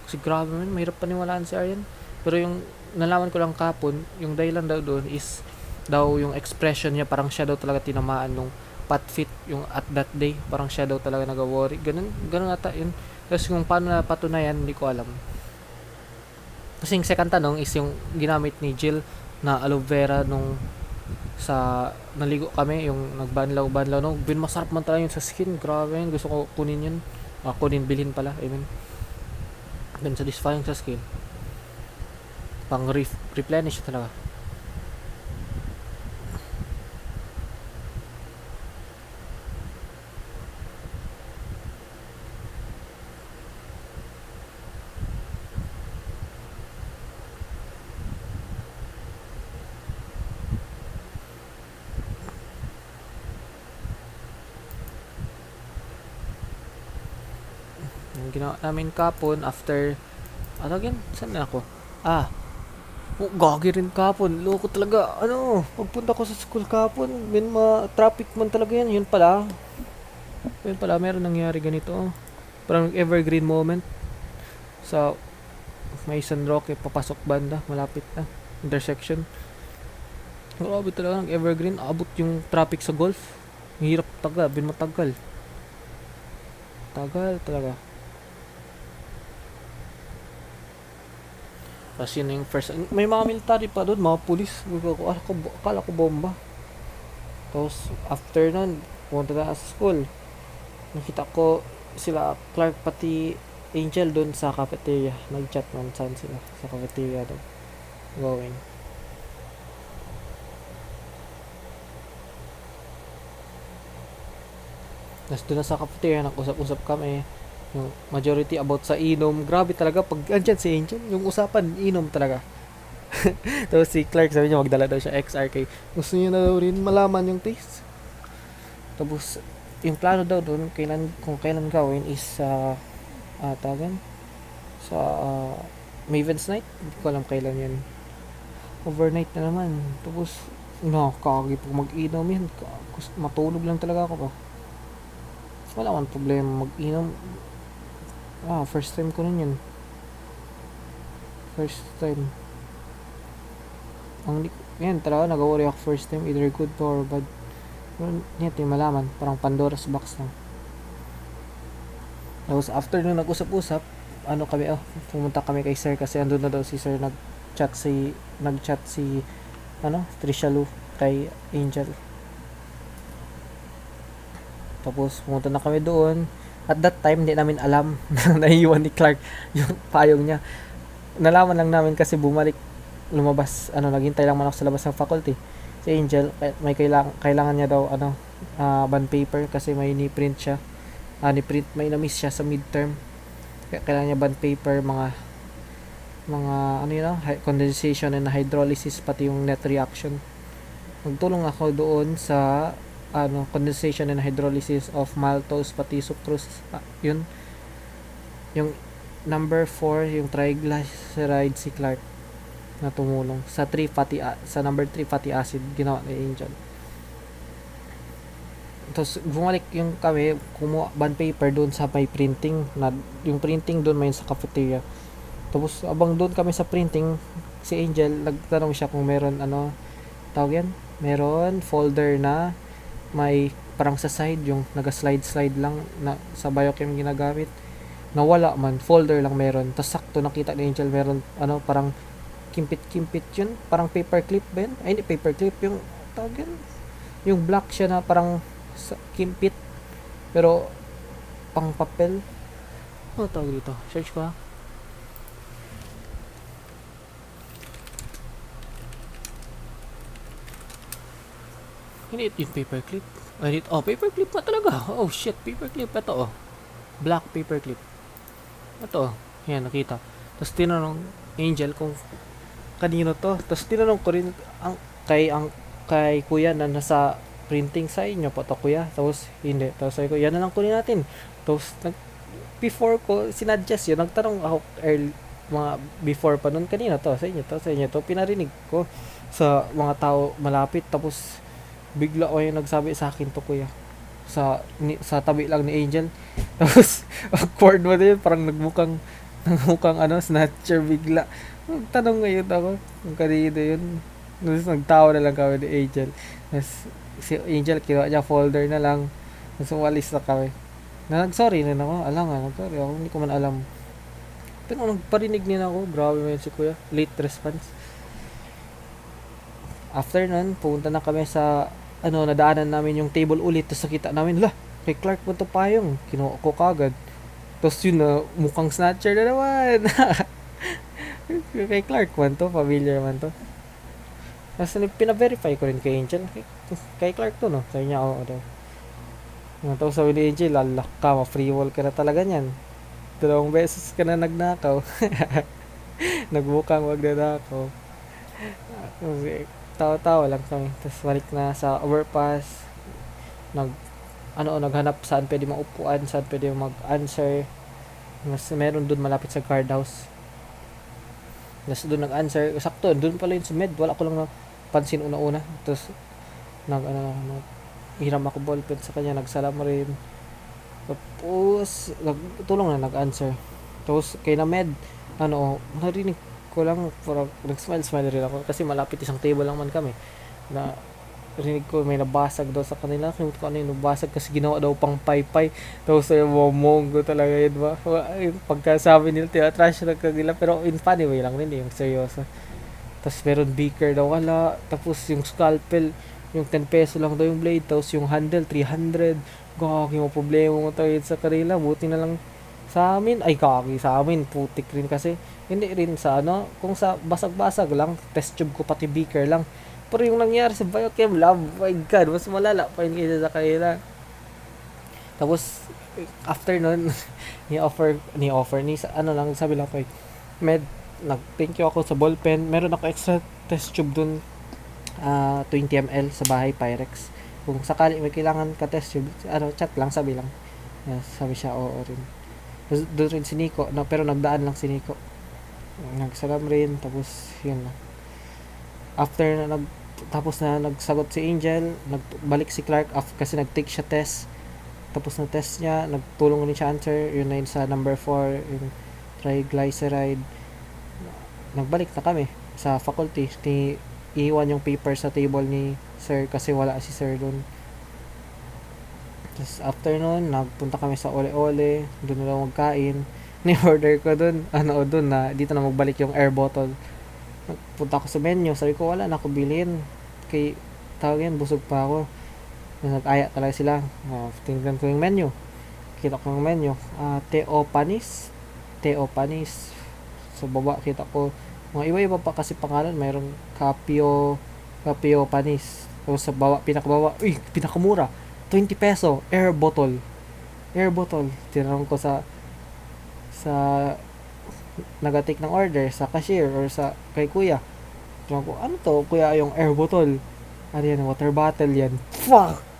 Kasi grabe man, mahirap paniwalaan si Aryan. Pero yung nalaman ko lang kapon, yung dahilan daw doon is yung expression niya, parang siya daw talaga tinamaan nung pat fit yung at that day, parang siya daw talaga nag-worry. Ganun ata yun. Tapos kung paano napatunayan, hindi ko alam. Kasi yung second tanong is yung ginamit ni Jill na aloe vera nung sa naligo kami, yung nagbanlaw no, masarap man talaga yun sa skin, grabe yun, gusto ko kunin yun, bilhin pala, then satisfying sa skin, pang replenish talaga. Yung ginawa namin kapon after saan na ako? Gagi rin kapon, loko talaga. Pagpunta ko sa school kapon, traffic man talaga yun pala, meron nangyari ganito, parang evergreen moment sa may San Roque papasok banda, malapit na intersection. Grabe talaga, evergreen, abot yung traffic sa Golf, hirap talaga, tagal talaga. Kasi yun yung first, may mga military pa doon, mga pulis, akala ko bomba. Tapos after nun, pumunta na sa school, nakita ko sila Clark pati Angel doon sa cafeteria, nag-chat man saan sila sa cafeteria daw going. Tapos doon na sa cafeteria, nag-usap-usap kami. Yung majority about sa inom. Grabe talaga, pag andyan si Angel, yung usapan, inom talaga. Tapos si Clark, sabi niya, magdala daw siya XRK. Gusto niya na daw rin malaman yung taste. Tapos, yung plano daw doon, kung kailan gawin is sa, tawagan, sa Maven's Night. Hindi ko alam kailan yan. Overnight na naman. Tapos, nakakagi pag mag-inom yan. Matulog lang talaga ako pa. Wala man problema mag-inom. First time ko nun yun. First time. Yan talaga, nag-worry ako first time. Either good to or bad. Pero hindi natin malaman. Parang Pandora's box lang. Tapos after nung nag-usap-usap, pumunta kami kay sir kasi andun na daw si sir nag-chat si Trisha Lu kay Angel. Tapos pumunta na kami doon. At that time, hindi namin alam na naiiwan ni Clark yung payong niya. Nalaman lang namin kasi lumabas, naghintay lang man ako sa labas ng faculty. Si Angel, may kailangan niya daw, bond paper kasi may ni-print siya. May na-miss siya sa midterm. Kailangan niya bond paper, mga condensation and hydrolysis, pati yung net reaction. Nagtulong ako doon sa condensation and hydrolysis of maltose pati sucrose. Yun yung number 4, yung triglyceride, si Clark na tumulong sa number 3 fatty acid ginawa ni Angel. Tapos bumalik yung kami, kumuha bond paper doon sa may printing yung printing doon may sa cafeteria. Tapos abang doon kami sa printing, si Angel nagtanong siya kung meron tawag yan, meron folder na may parang sa side yung naga-slide lang na sa biochem ginagamit. Nawala man, folder lang meron. Tapos sakto nakita ni Angel meron parang kimpit yun, parang paperclip ba yun? Ay, hindi paperclip, yung tawag yun, yung black siya na parang kimpit pero pang papel. Tawag dito, search ko ha. Hindi yung paperclip. Paperclip nga talaga. Oh shit, paperclip. Ito black paperclip. Ito yan, nakita. Tapos tinanong Angel kung kanino to. Tapos tinanong ko rin kay kuya na nasa printing sa inyo po to, kuya. Tapos hindi. Tapos sabi ko, yan na lang kunin natin. Tapos before ko sinadjust yun, nagtanong ako mga before pa nun, kanina to, sa inyo to, pinarinig ko sa mga tao malapit. Tapos bigla yung nagsabi sa akin to, kuya, sa tabi lang ni Angel. Tapos awkward mo din, parang nagmukhang snatcher bigla. Tanong ngayon ako kung kanino yun. Tapos nagtawa na lang kami ni Angel. Tapos si Angel kinuha niya folder na lang. Tapos umalis na kami. Nag-sorry na ako. Sorry ako, hindi ko man alam. Pero nagparinig din ako. Grabe mo yun si kuya. Late response. After nun, pumunta na kami sa nadaanan namin yung table ulit. Tapos nakita namin, kay Clark mo to payong. Kinuha ko kagad. Tapos yun na, mukhang snatcher na naman. Kay Clark man to, familiar man to. Tapos pina-verify ko rin kay Angel. Kay Clark to, no? Sabi niya, daw. Tapos sabi ni Angel, lalak ka, ma-free wall ka na talaga niyan. 2 beses ka na nagnakaw. Nagbukang magnanakaw. Tawa-tawa lang kami. Tapos balik na sa overpass. Naghanap saan pwede maupuan, saan pwede mag-answer. Mas meron doon malapit sa guardhouse. Tapos doon nag-answer. Sakto, doon pala yun sa med. Wala ko lang napansin una-una. Tapos hiram ako ballpen sa kanya. Nagsalam rin. Tapos tulong na nag-answer. Tapos kay na med, narinig ko lang, parang nag-smile rin ako kasi malapit isang table lang man kami. Na rinig ko may nabasag daw sa kanila. Kung ano yung nabasag kasi ginawa daw pang paypay. Tapos ay mongo talaga yun ba. Pagkasabi nila tinatrash na kagila, pero in funny way lang rin yung seryoso. Tapos meron beaker daw wala. Tapos yung scalpel, yung 10 peso lang daw yung blade. Tapos yung handle 300. Gagi mo problema mo tayo sa kanila. Buti na lang sa amin. Ay gagi sa amin. Putik rin kasi. Hindi rin sa kung sa basag-basag lang. Test tube ko pati beaker lang. Pero yung nangyari sa biochem lab, my god, mas malala pa yun kaysa sa kanila. Tapos, after nun, ano lang, sabi lang ko, thank you ako sa ballpen. Meron ako extra test tube dun, 20 ml sa bahay, Pyrex. Kung sakali may kailangan ka test tube, chat lang, sabi lang. Sabi siya, oo rin. Tapos, doon rin si Nico, pero nagdaan lang si Nico. Nagsalam rin, tapos, yun na. After na tapos na nagsagot si Angel, nagbalik si Clark kasi nag-take siya test. Tapos na test niya, nagtulong rin siya answer, yun na yun sa number 4, yung triglyceride. Nagbalik na kami sa faculty. Iiwan yung paper sa table ni sir kasi wala si sir dun. Tapos after nun, nagpunta kami sa Ole Ole, doon na lang magkain. Ni-order ko dun, dun na dito na magbalik yung air bottle. Punta ako sa menu, sabi ko wala na ako bilhin. Kay tawag yan, busog pa ako. Nag-aya talaga sila. Tingnan ko yung menu. Kita ko yung menu. Teo Panis. Sa baba kita ko mga iba-iba pa kasi pangalan. Mayroong Capio Panis. Tapos sa baba, pinakababa, pinakamura. 20 peso, air bottle. Tinanong ko sa nag-take ng order sa cashier or sa kay kuya. Tinanong ko, ano to? Kuya, yung air bottle. Ano yan? Water bottle yan. Fuck!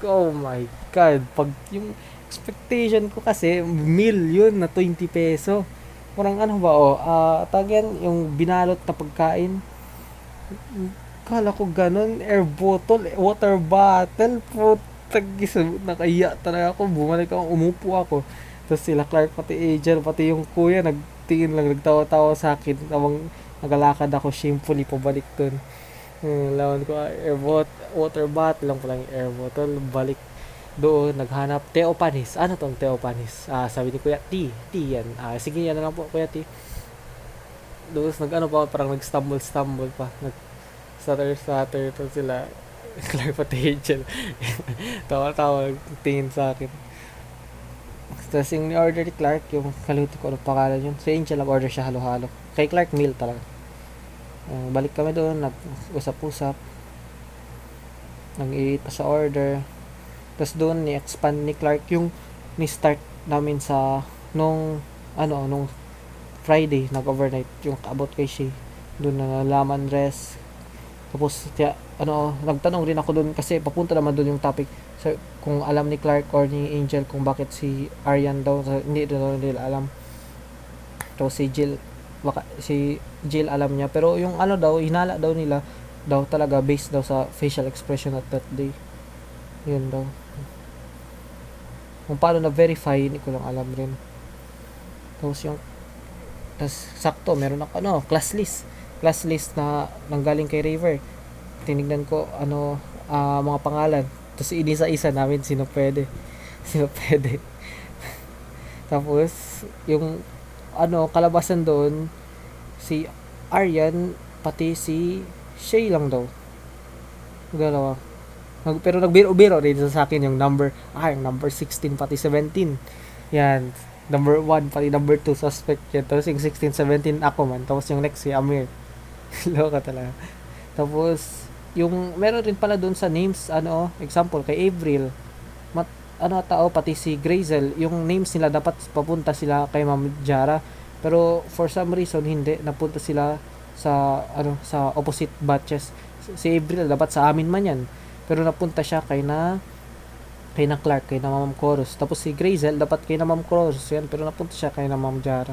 Oh my God. Pag yung expectation ko kasi, meal yun na 20 peso. Parang ano ba, tagyan yung binalot na pagkain. Kala ko ganun, air bottle, water bottle, putagis, nakaiya talaga ako. Bumalik ako, umupo ako. Tapos sila Clark, pati Angel, pati yung kuya, nagtingin lang, nagtawa-tawa sa akin. Habang nagalakad ako, shamefully pabalik dun. Lawan ko, water bottle lang pala yung air bottle. Balik doon, naghanap. Teo Panis. Ano tong Teo Panis? Sabi ni Kuya, tea yan. Sige, yan na lang po, Kuya T. Doon, parang nag-stumble pa. Stutter to sila. Clark pati Angel. Tawa-tawa, tingin sa akin. Tapos yung ni-order ni Clark, yung kalimutan ko ano pangalan yun. Si Angel nag-order siya halo-halo. Kay Clark, meal talaga. Balik kami doon, nag-usap-usap. Nag-i-eat pa sa order. Tapos doon, ni-expand ni Clark yung ni-start namin sa nung Friday, nag-overnight yung kaabot kay Shay. Doon na nalaman rest. Tapos, nagtanong rin ako doon kasi papunta naman doon yung topic. So, kung alam ni Clark or ni Angel kung bakit si Aryan daw, hindi nila alam. Tapos si Jill alam niya. Pero yung hinala daw nila, daw talaga based daw sa facial expression at that day. Yun daw. Kung paano na-verify, hindi ko lang alam rin. Tapos sakto, meron ako, class list na nanggaling kay River. Tinignan ko, mga pangalan. Tapos inisa-isa namin sino pwede. Tapos, yung, kalabasan doon, si Aryan, pati si Shay lang daw. Dalawa. Pero nagbiro-biro rin sa akin yung number 16 pati 17. Yan. Number 1 pati number 2 suspect yan. Tapos yung 16, 17 ako man. Tapos yung next si Amir. Loka talaga. Tapos yung meron rin pala doon sa names, example kay Avril. Pati si Grazel, yung names nila dapat papunta sila kay Ma'am Jara. Pero for some reason hindi napunta sila sa opposite batches. Si Avril dapat sa amin man yan. Pero napunta siya kay na Clark, kay na Ma'am Chorus. Tapos si Grazel, dapat kay na Ma'am Chorus yan. Pero napunta siya kay na Ma'am Jara.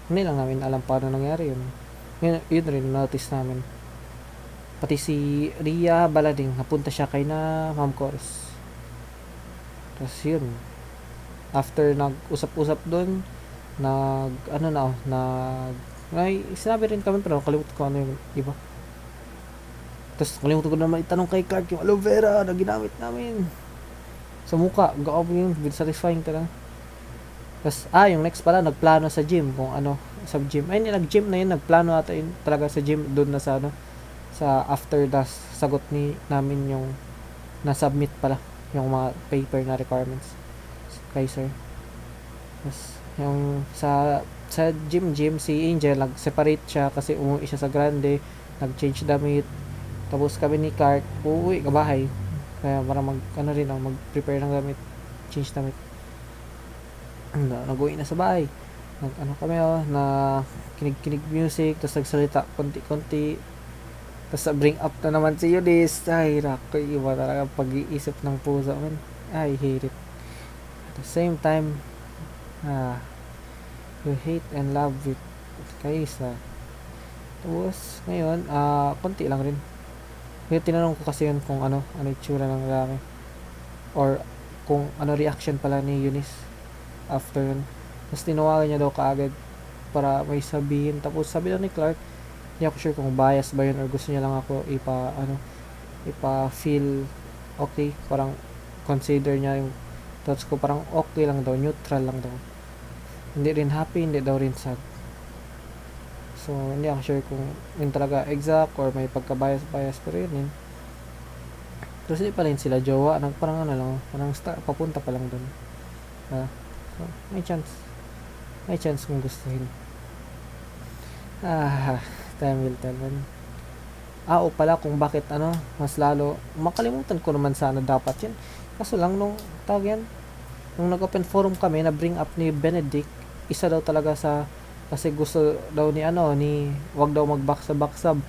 Hindi lang namin alam paano nangyari yun. Yun rin, notice namin. Pati si Ria Balading, napunta siya kay na Ma'am Chorus. Tapos yun. After nag-usap-usap dun, sinabi rin kami pero nakalimutan ko ano yung iba. Tapos kalimutan ko naman itanong kay Clark yung aloe vera na ginamit namin sa mukha. Gawin yun, very satisfying talaga. Tapos, yung next pala, nagplano sa gym kung sa gym. Nag-gym na yun, nagplano ata yun talaga sa gym doon na sa after the sagot namin yung na-submit pala yung mga paper na requirements kay sir. Tapos, yung sa gym si Angel, nag-separate siya kasi umuwi siya sa Grande, nag-change damit. Tapos kami ni Clark, uuwi ka bahay. Kaya para mag-prepare ng gamit. change damit. Nag-uwi na sa bahay. Ano kami na kinig-kinig music, tapos nagsalita konti-konti. Tapos bring up na naman si Eunice. Ay, rako, iba talaga pag-iisip ng puso man. I hate it. At the same time, you hate and love it. Kaysa. Tapos, ngayon, konti lang rin. Ngayon, tinanong ko kasi yun kung ano itsura ng lalaki. Or, kung ano reaction pala ni Eunice after yun. Tapos, tinawagan niya daw kaagad para may sabihin. Tapos, sabi daw ni Clark, hindi ako sure kung bias ba yun or gusto niya lang ako ipa-feel okay. Parang, consider niya yung thoughts ko. Parang, okay lang daw. Neutral lang daw. Hindi rin happy, hindi daw rin sad. So, hindi ako sure kung yun talaga exact or may pagka-bias pero yun. Tapos hindi pa rin sila jowa. Parang parang papunta pa lang dun. So, may chance. May chance kung gustuhin. Time will tell man. O pala kung bakit mas lalo. Makalimutan ko naman sana dapat yun. Kaso lang nung tawag yan. Nung nag-open forum kami, na bring up ni Benedict, isa daw talaga sa kasi gusto daw ni wag daw magbaksab.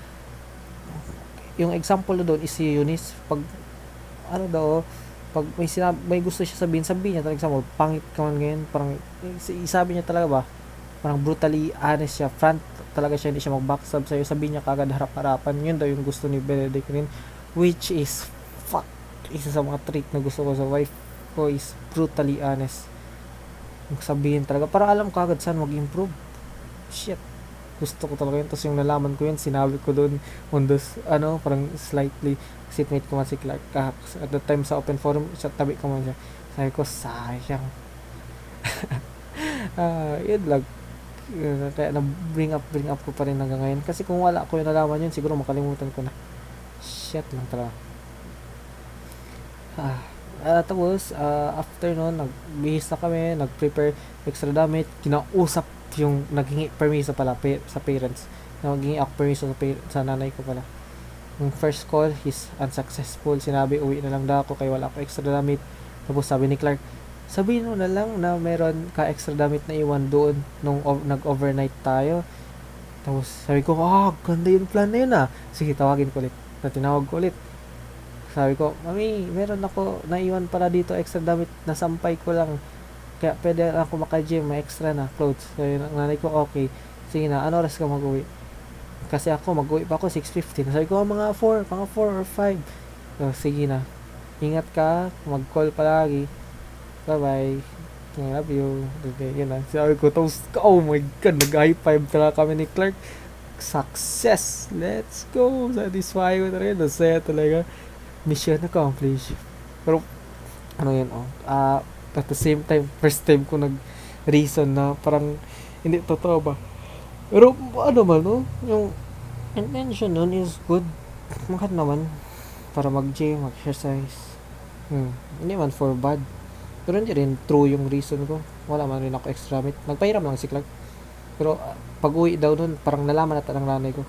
Yung example doon is si Eunice. Pag pag may gusto siya sabihin niya talaga, example, pangit ka man ngayon, parang isabi niya talaga ba, parang brutally honest siya, front talaga siya, hindi siya magbaksab sa'yo, sabihin niya kagad harap-harapan. Yun daw yung gusto ni Benedict rin, which is isa sa mga trait na gusto ko sa wife ko is brutally honest. Sabihin talaga para alam ko agad saan mag-improve. Shit, gusto ko talaga yun. Tapos yung nalaman ko yun, sinabi ko doon on this, parang slightly seatmate ko man si Clark at the time sa open forum, sa tabi ko man siya, sabi ko sayang. Yun lang. Kaya na bring up ko pa rin hanggang ngayon, kasi kung wala ko yung nalaman yun, siguro makalimutan ko na. Shit lang talaga. Tapos after nun, nagbihis na kami, nag-prepare extra damit, kinausap yung naghingi permiso pala sa parents, naghingi ako permiso sa nanay ko pala. Yung first call is unsuccessful, sinabi uwi na lang daw ako kaya wala ako extra damit. Tapos sabi ni Clark, sabihin mo na lang na meron ka extra damit na iwan doon nung nag-overnight tayo. Tapos sabi ko, ganda yung plan na yun sige, tawagin ko ulit. Tinawag ko ulit. Sabi ko, mami, meron ako naiwan pala dito extra damit, nasampay ko lang. Kaya pwede ako maka-gym, may extra na clothes. So yun, ang nanay ko, okay. Sige na, ano oras ka mag-uwi? Kasi ako, mag-uwi pa ako 6:50. Sabi ko, mga 4 or 5. So, sige na. Ingat ka, mag-call palagi. Bye-bye. I love you. Okay, yun na. Sabi ko, oh my God, nag-high five talaga kami ni Clark. Success! Let's go! Satisfy ko na rin. Nasaya talaga. Mission accomplished. Pero, at the same time, first time ko nag-reason na parang hindi totoo ba. Pero yung intention nun is good. Makad naman para mag-gym, mag-exercise. Hindi man for bad. Pero hindi rin true yung reason ko. Wala man rin ako extra meat. Nagpahiram lang si Clark. Pero pag uwi daw nun, parang nalaman natin ng nanay ko.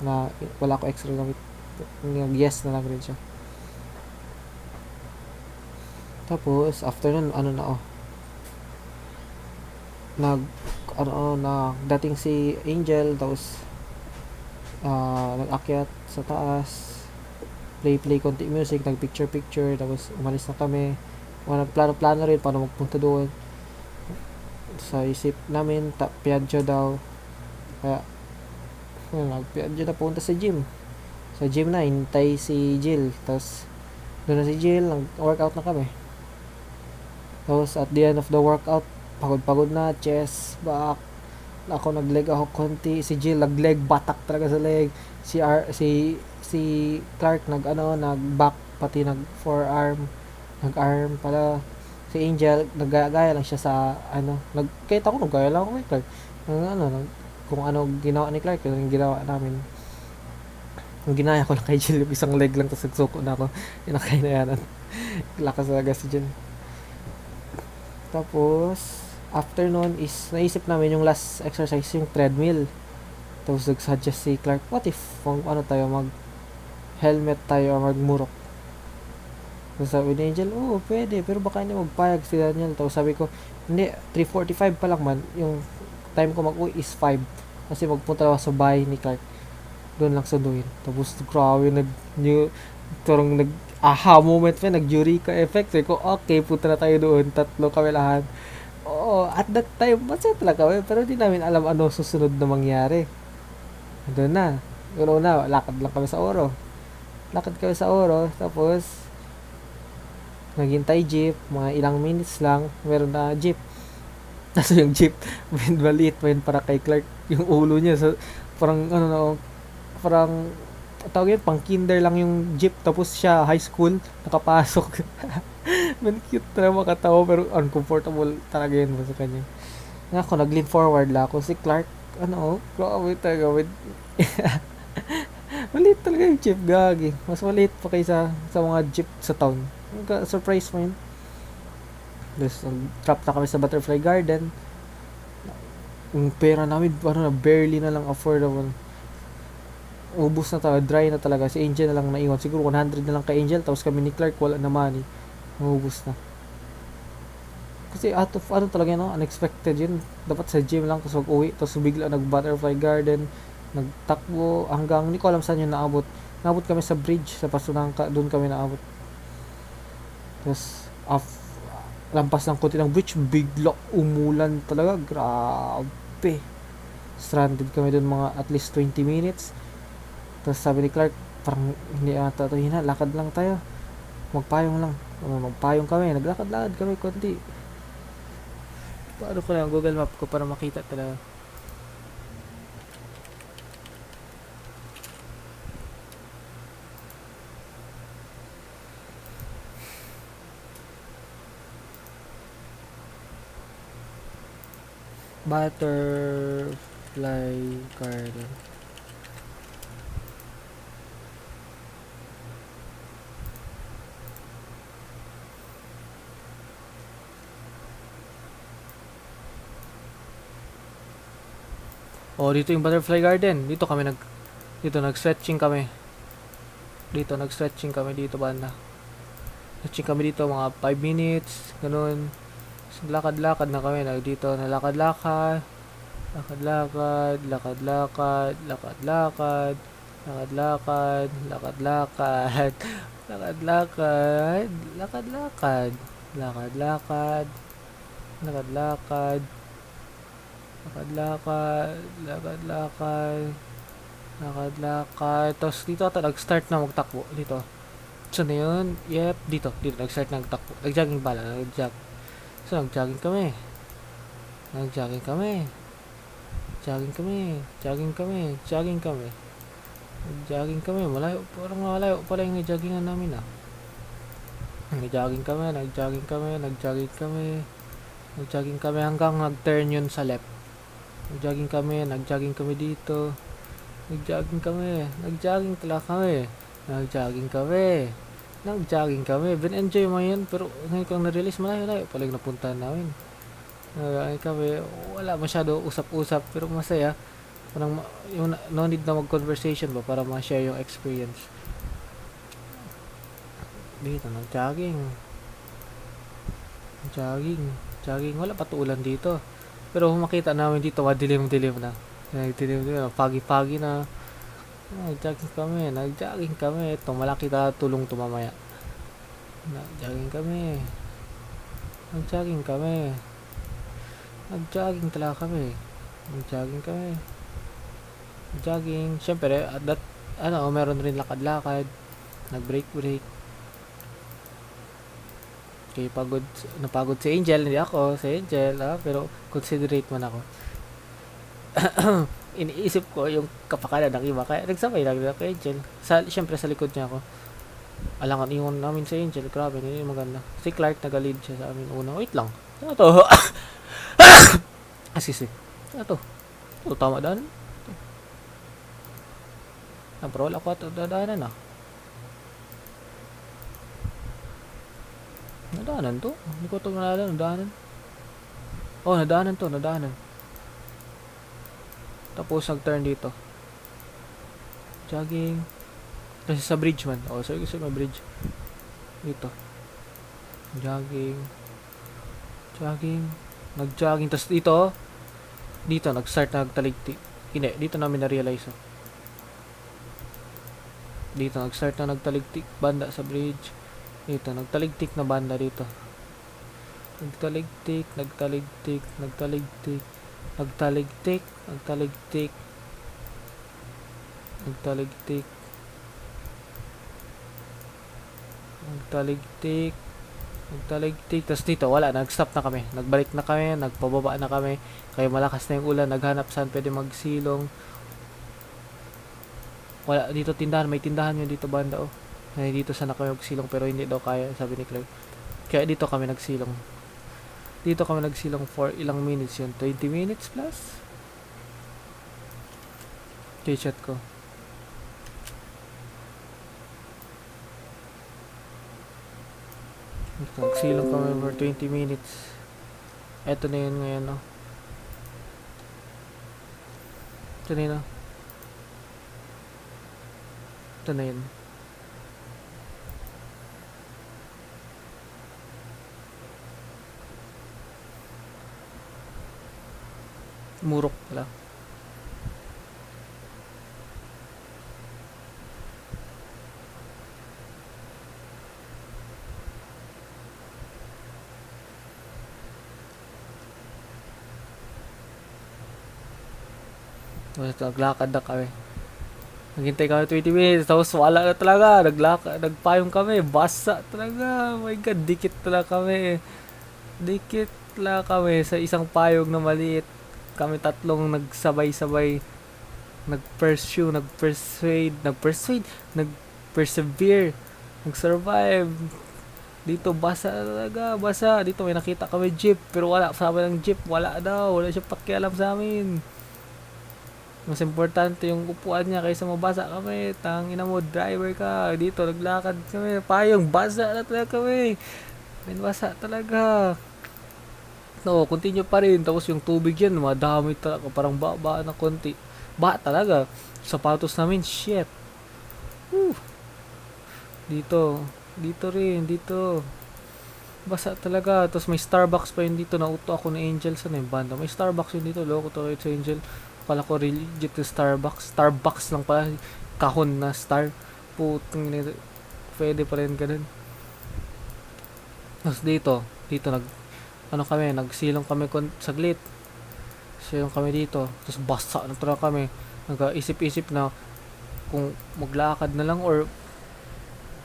Na wala ako extra gamit. Yes na lang rin siya. Tapos after nun, dating si Angel, tapos nag-akyat sa taas, play konti music, nag-picture, tapos umalis na kami. Plano rin paano magpunta doon. Sa isip namin, Piaggio daw. Kaya nag-Piaggio na, punta sa gym. Sa gym na, hintay si Jill. Tapos doon na si Jill, nag-workout na kami. Tapos at the end of the workout, pagod na, chest, back. Ako nag-leg ako konti, si Jill nag-leg, batak talaga sa leg. Si Clark nag-back, pati nag-forearm, nag-arm pala. Si Angel, naggaya lang siya sa kahit ako naggaya lang ako kay Clark. Kung ano ginawa ni Clark, yung ginawa namin. Yung ginaya ko lang kay Jill, yung isang leg lang, tapos nagsuko na ako. Inakainayanan. Lakas talaga si Jill. Tapos, after nun is, naisip namin yung last exercise, yung treadmill. Tapos, nag-suggest si Clark, what if, tayo, mag-helmet tayo or mag-murok. Tapos sabi ni Angel, oo, pwede, pero baka hindi magpayag si Daniel. Tapos sabi ko, hindi, 3:45 pa lang man, yung time ko mag-uwi is 5. Kasi magpunta ako sa bahay ni Clark. Doon lang sunduin. Tapos, grabe, turong aha moment pa, nag-eureka effect. Sabi ko, okay, punta na tayo doon. Tatlo kami lahat. Oo, at that time, masaya talaga kami. Pero di namin alam ano susunod na mangyari. Doon na. Yung una, lakad lang kami sa Oro. Lakad kami sa Oro. Tapos, naghintay jeep. Mga ilang minutes lang. Meron na jeep. Tapos yung jeep, maliit pa yun para kay Clark. Yung ulo niya, parang, ano na, parang, tawag yun, pang kinder lang yung jeep. Tapos siya, high school, nakapasok. Man, cute na makatawa, pero uncomfortable talaga yun sa kanya. Nga ako, nag-lean forward lang ako. Si Clark, grabe talaga. Maliit talaga yung jeep, gagi. Mas maliit pa kaysa sa mga jeep sa town. Surprise mo yun. Tapos, trap na kami sa Butterfly Garden. Yung pera namin, barely na lang affordable. Ubus na talaga, dry na talaga. Si Angel na lang naiwan. Siguro 100 na lang kay Angel. Tapos kami ni Clark, wala na money. Ubus na. Kasi out of, talaga yun, unexpected yun. Dapat sa gym lang, tapos mag-uwi. Tapos bigla nag-Butterfly Garden. Nagtakbo, hanggang, hindi ko alam saan yun naabot. Naabot kami sa bridge, sa Pasunangka. Doon kami naabot. Tapos, lampas ng konti ng bridge, bigla umulan talaga, grabe. Stranded kami doon mga at least 20 minutes. Tapos sabi ni Clark, parang hindi ata ito lakad lang tayo. Magpayong lang. Magpayong kami, naglakad-lakad kami konti. Paano ko lang Google Map ko para makita talaga. Butterfly Garden. Oh, dito yung Butterfly Garden. Dito nag-stretching kami. Nag-stretching kami dito banda. Stretching kami dito mga 5 minutes, ganun. Lakad-lakad na kami dito, nalakad-lakad, lakad-lakad, lakad-lakad, lakad-lakad, lakad-lakad, lakad-lakad, lakad-lakad, lakad-lakad, lakad-lakad, lakad-lakad, lakad-lakad, lakad-lakad, lakad-lakad. Tapos dito ata nag-start na magtakbo dito. So na yun, yep, dito nag-start na magtakbo. Nag-jogging bala, nag-jog. So, nag-jogging kami. Jogging kami. Malayo, parang malayo pala yung joggingan namin Nag-jogging kami hanggang nag-turn yun sa left. Nag-jogging kami dito. Nag-jogging kami. Ben-enjoy mo yun, pero ngayon kong na-release, malayo pala yung napuntahan namin. Kami, wala masyado usap-usap, pero masaya. Parang, no need na mag-conversation ba para ma-share yung experience. Dito, nag-jogging. Wala pa tuulan dito. Pero makita namin dito, madilim-dilim na. Foggy na. Nag-jogging kami. Ito, malaki na tulong tumamaya. Nag-jogging talaga kami. Siyempre, at that, meron rin lakad-lakad. Nag-break. Okay, napagod si Angel, hindi ako. Si Angel, pero considerate man ako. Iniisip ko yung kapakanan ng iba, kaya nagsabay lang na kay Angel. Siyempre sa likod niya ako. Alangan iwan namin si Angel, grabe, hindi maganda. Si Clark nag-lead siya sa amin una. Wait lang, ano to? Asisi, ano to? Ito, tama daan? Pero wala ko ito dadaanan Nadaanan to? Hindi ko ito nadaanan. Oh, nadaanan. Tapos nag-turn dito. Jogging. Kasi sa bridge man. Oh, sorry, may bridge. Dito. Jogging. Jogging. Nag-jogging. Tapos dito, nag-start na nagtaligtik. Hindi, dito namin na-realize. Oh. Dito, nag-start na nagtaligtik. Banda sa bridge. Dito, nagtaligtik na banda dito. Nagtaligtik, nagtaligtik, nagtaligtik. Nagtaligtik, nagtaligtik. Nagtaligtik. Nagtaligtik. Nagtaligtik. Tapos dito, wala. Nag-stop na kami. Nagbalik na kami. Nagpababa na kami. Kaya malakas na yung ulan. Naghanap saan pwede magsilong. Wala. Dito tindahan. May tindahan yun dito banda. Oh. Ay, dito sana kami magsilong. Pero hindi daw kaya. Sabi ni Clark. Kaya dito kami nagsilong. Dito kami nagsilong for ilang minutes yun. 20 minutes plus? Okay, chat ko. Nagsilong kami for 20 minutes. Eto na yun ngayon, no? Ito na yun, no? Ito na yun. Murok pala. Naglakad na kami. Naghintay kami 20 minutes, tapos wala na talaga. Nagpayong kami. Basa talaga. Oh my God, dikit talaga kami. Dikit talaga kami sa isang payong na maliit. Kami tatlong nagsabay-sabay. Nag-persevere. Nag-survive. Dito, basa talaga. Basa. Dito may nakita kami jeep. Pero wala sa amin ng jeep. Wala daw. Wala siya pakialam sa amin. Mas importante yung upuan niya kaysa mabasa kami. Tangina mo, driver ka. Dito, naglakad kami. Payong, basa na talaga kami. Basa talaga. No, continue pa rin. Tapos yung tubig yan, madami talaga. Parang ba na konti. Ba talaga. Sapatos namin, shit. Whew. Dito. Dito rin, dito. Basa talaga. Tapos may Starbucks pa yun dito. Nauto ako ni Angel. Saan yung banda? May Starbucks yun dito. Loko to sa Angel. Kala ko legit yung Starbucks. Starbucks lang pala. Kahon na star. Putang ina. Pwede pa rin ganun. Tapos dito nagsilong kami saglit. Silong kami dito. Tapos basa na talaga kami. Nag-isip-isip na kung maglakad na lang or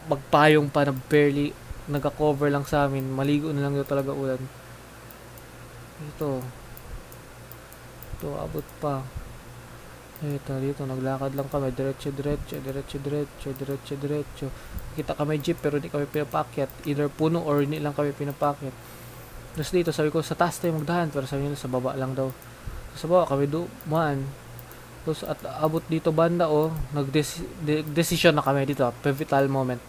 magpayong pa na barely nag-cover lang sa amin. Maligo na lang yung talaga ulan. Dito, abot pa. Dito, naglakad lang kami. Diretso. Kita kami jeep pero hindi kami pinapakyat. Either puno or hindi lang kami pinapakyat. Tapos dito, sabi ko, sa taas tayo magdahan. Pero sabi nila, sa baba lang daw. Sa baba kami dumaan. Tapos at abot dito banda, nag-decision na kami dito. Pivotal moment.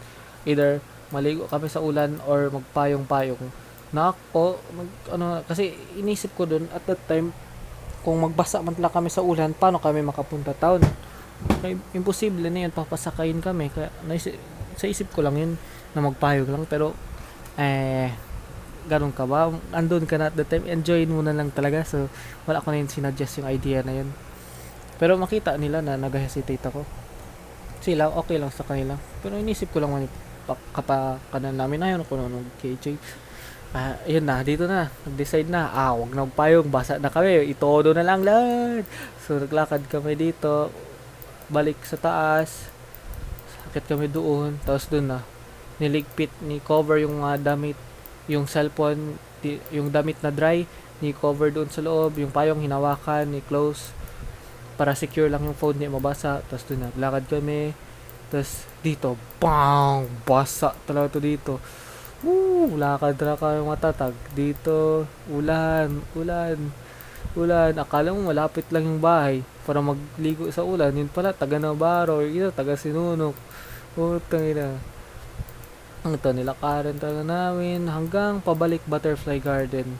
Either maligo kami sa ulan or magpayong-payong. Kasi inisip ko dun at that time, kung magbasa man lang kami sa ulan, paano kami makapunta town? Okay, imposible na yun, papasakayin kami. Kaya sa isip ko lang yun, na magpayog lang. Pero, ganun ka ba? Andun ka na at the time, enjoyin mo na lang talaga. So, wala ko na yun sinuggest yung idea na yun. Pero makita nila na nag-hesitate ako. Sila, okay lang sa kanila. Pero inisip ko lang kapakanan namin na yun, kung ano, KJ. Yun na, dito na. Nag-decide na. Wag na magpayong. Basa na kami. Itodo na lang lahat. So, naglakad kami dito. Balik sa taas. Sakit kami doon. Tapos doon na. Niligpit, ni-cover yung mga damit. Yung cellphone, yung damit na dry. Ni-cover doon sa loob. Yung payong hinawakan, ni-close. Para secure lang yung phone, hindi mabasa. Tapos doon na. Naglakad kami. Tapos dito. Bang! Basa talaga to dito. Lakad na kayo matatag. Dito, ulan. Akala mo malapit lang yung bahay para magligo sa ulan. Yun pala, taga Navarro. Ito, taga Sinunok. Putang ina. Ito, nilakaran talaga namin hanggang pabalik Butterfly Garden.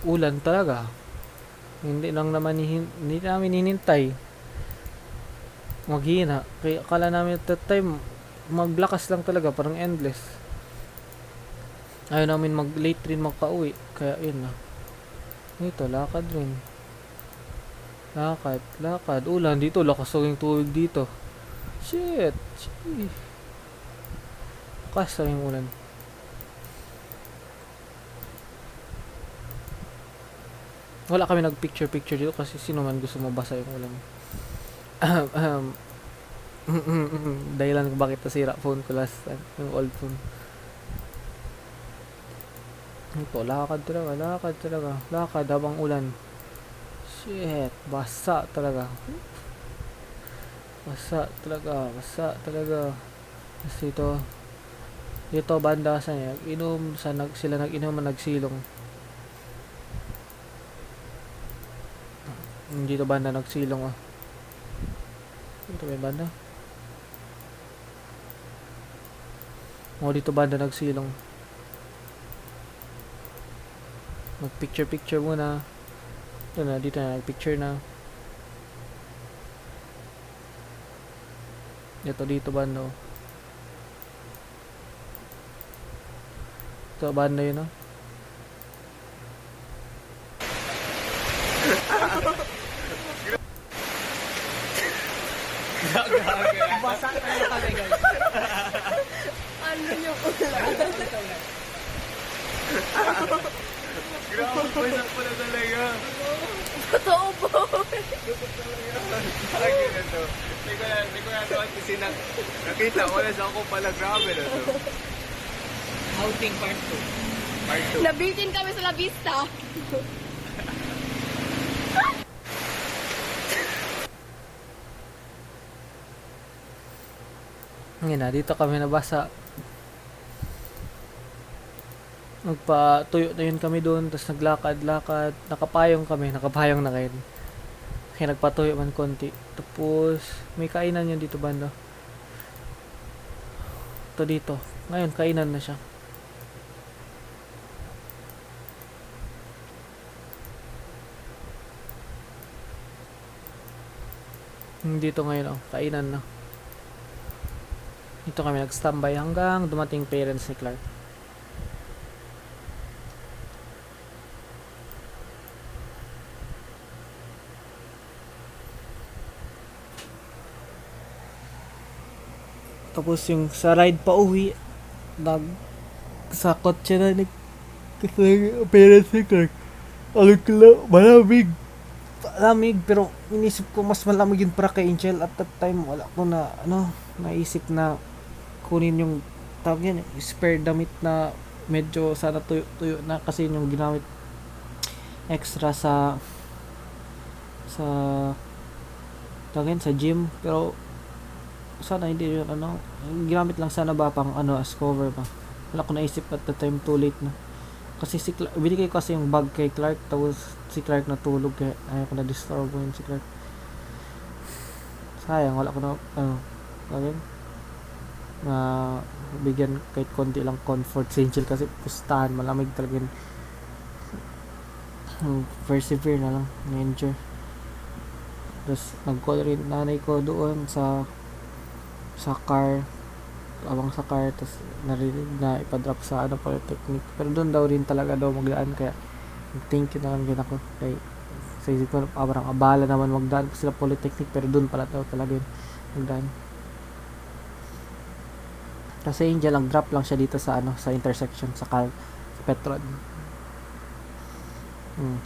Ulan talaga. Hindi namin hinintay. Maghina. Kaya akala namin at that time, maglakas lang talaga. Parang endless. Ayaw namin mag-late rin makauwi. Kaya yun na. Ito, lakad rin. Lakad. Ulan dito, lakas yung tubig dito. Shit. Gee. Lakas yung ulan. Wala kami nag-picture dito kasi sino man gusto mabasa yung ulan. Dahilan kung bakit nasira phone ko last time. Yung old phone. Ito, lakad talaga. Lakad habang ulan. Shit, basa talaga. Basa talaga. Kasi ito banda sa niya. Sila nag-inom na nagsilong. Dito banda nagsilong ah. Ito may banda. Dito banda nagsilong. Mag-picture muna. Dito na, nag-picture na. Dito banda. Ito banda yun, no? Ano yung ulan? Grabe, basa pala talaga. Totoo po. Lagi na to. Hindi ko na naman kasi nakita ko na sa ako pala. Grabe na to. Outing part 2. Nabitin kami sa La Vista. Ngayon na, dito kami nabasa. Nagpatuyo na yun kami doon, tapos naglakad. Nakapayong na kayo. Kaya nagpatuyo man konti. Tapos, may kainan yun dito banda. Ito dito. Ngayon, kainan na siya. Dito ngayon, kainan na. Dito kami nag-standby hanggang dumating parents ni Clark. Tapos yung sa ride pa uwi, sa kotse na ni parents ni Clark. Malamig, pero inisip ko mas malamig yun para kay Angel. At that time, wala ko na, naisip na kunin yung tawag yan, yung spare damit na medyo sana tuyo na kasi yung ginamit extra sa tawag yan, sa gym. Pero sana hindi yun, ginamit lang sana ba pang as cover pa. Wala ko naisip at the time, too late na. Kasi binigay ko kasi yung bag kay Clark, tapos si Clark natulog kaya ayaw ko na disturb yun si Clark. Sayang, wala ko na gawin na bigyan kahit konti lang comfort si Angel kasi pustahan, malamig talaga yun. Persevere na lang, na-enjoy. Tapos nag-call rin nanay ko doon sa car, abang sa car, tapos narinig na ipadrop sa Polytechnic, pero doon daw rin talaga daw magdaan, kaya thank you na lang din ako kay sa isip ko, parang abala naman magdaan pa sila Polytechnic, pero doon pala daw talaga yun magdaan. Kasi Angel lang drop lang siya dito sa sa intersection sa Petron.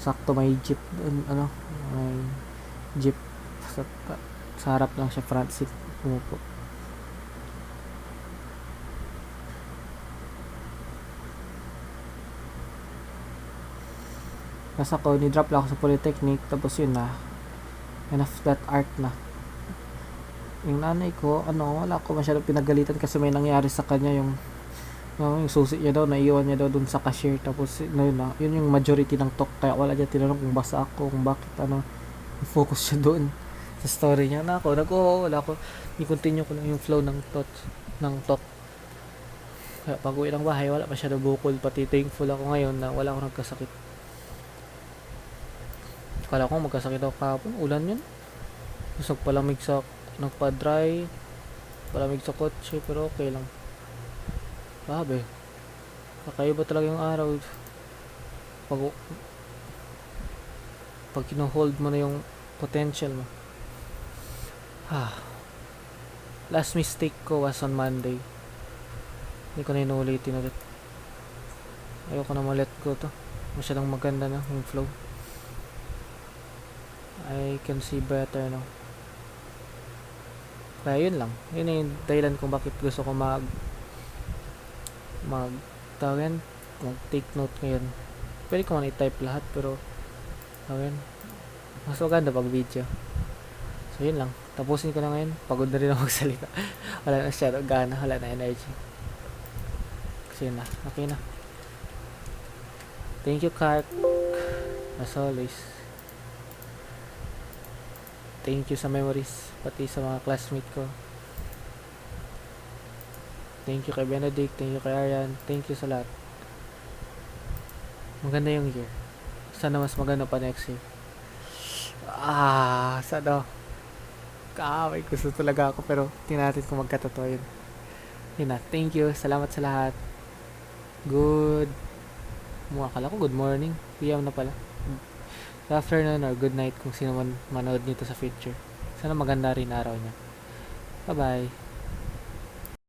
Sakto may jeep may jeep sa harap lang siya, front seat umupo. Nasa ko, ni-drop lang ako sa Polytechnic, tapos yun na, enough that art na. Yung nanay ko, wala ko masyadong pinagalitan kasi may nangyari sa kanya, yung susi niya daw, naiiwan niya daw dun sa cashier, tapos yun yung majority ng talk, kaya wala niya tinanong kung basa ako, kung bakit, focus siya doon sa story niya. Wala ko, i-continue ko lang yung flow ng talk. Kaya pag uwi ng bahay, wala masyadong bukol, pati thankful ako ngayon na wala akong nagkasakit. Kala ko magkasakit ako kahapon, ulan yun. Tapos nagpa-dry, palamig sa kotse, pero okay lang. Grabe. Kakaiba talaga yung araw. Pag, pag kino-hold mo na yung potential mo. Last mistake ko was on Monday. Hindi ko na inuulitin ulit. Ayoko na ma-let go to. Masyadong maganda na yung flow. I can see better now. Kaya yun lang. Yun yung dahilan kung bakit gusto ko tawagin, mag-take note ngayon. Pwede ko man i-type lahat pero tawagin, mas maganda pag video. So yun lang. Tapusin ko na ngayon. Pagod na rin ako magsalita. Wala na siya gana. Wala na energy. Kasi yun na. Okay na. Thank you, Kark. As always. Thank you sa memories. Pati sa mga classmate ko. Thank you kay Benedict. Thank you kay Arian. Thank you sa lahat. Maganda yung year. Sana mas maganda pa next year. Sana. May gusto talaga ako pero tingnan natin kung magkatotoo yun. Yun na. Thank you. Salamat sa lahat. Good. Akala ko good morning. PM na pala. Good afternoon or good night kung sino man manood nito sa future. Sana maganda rin araw niya. Bye-bye.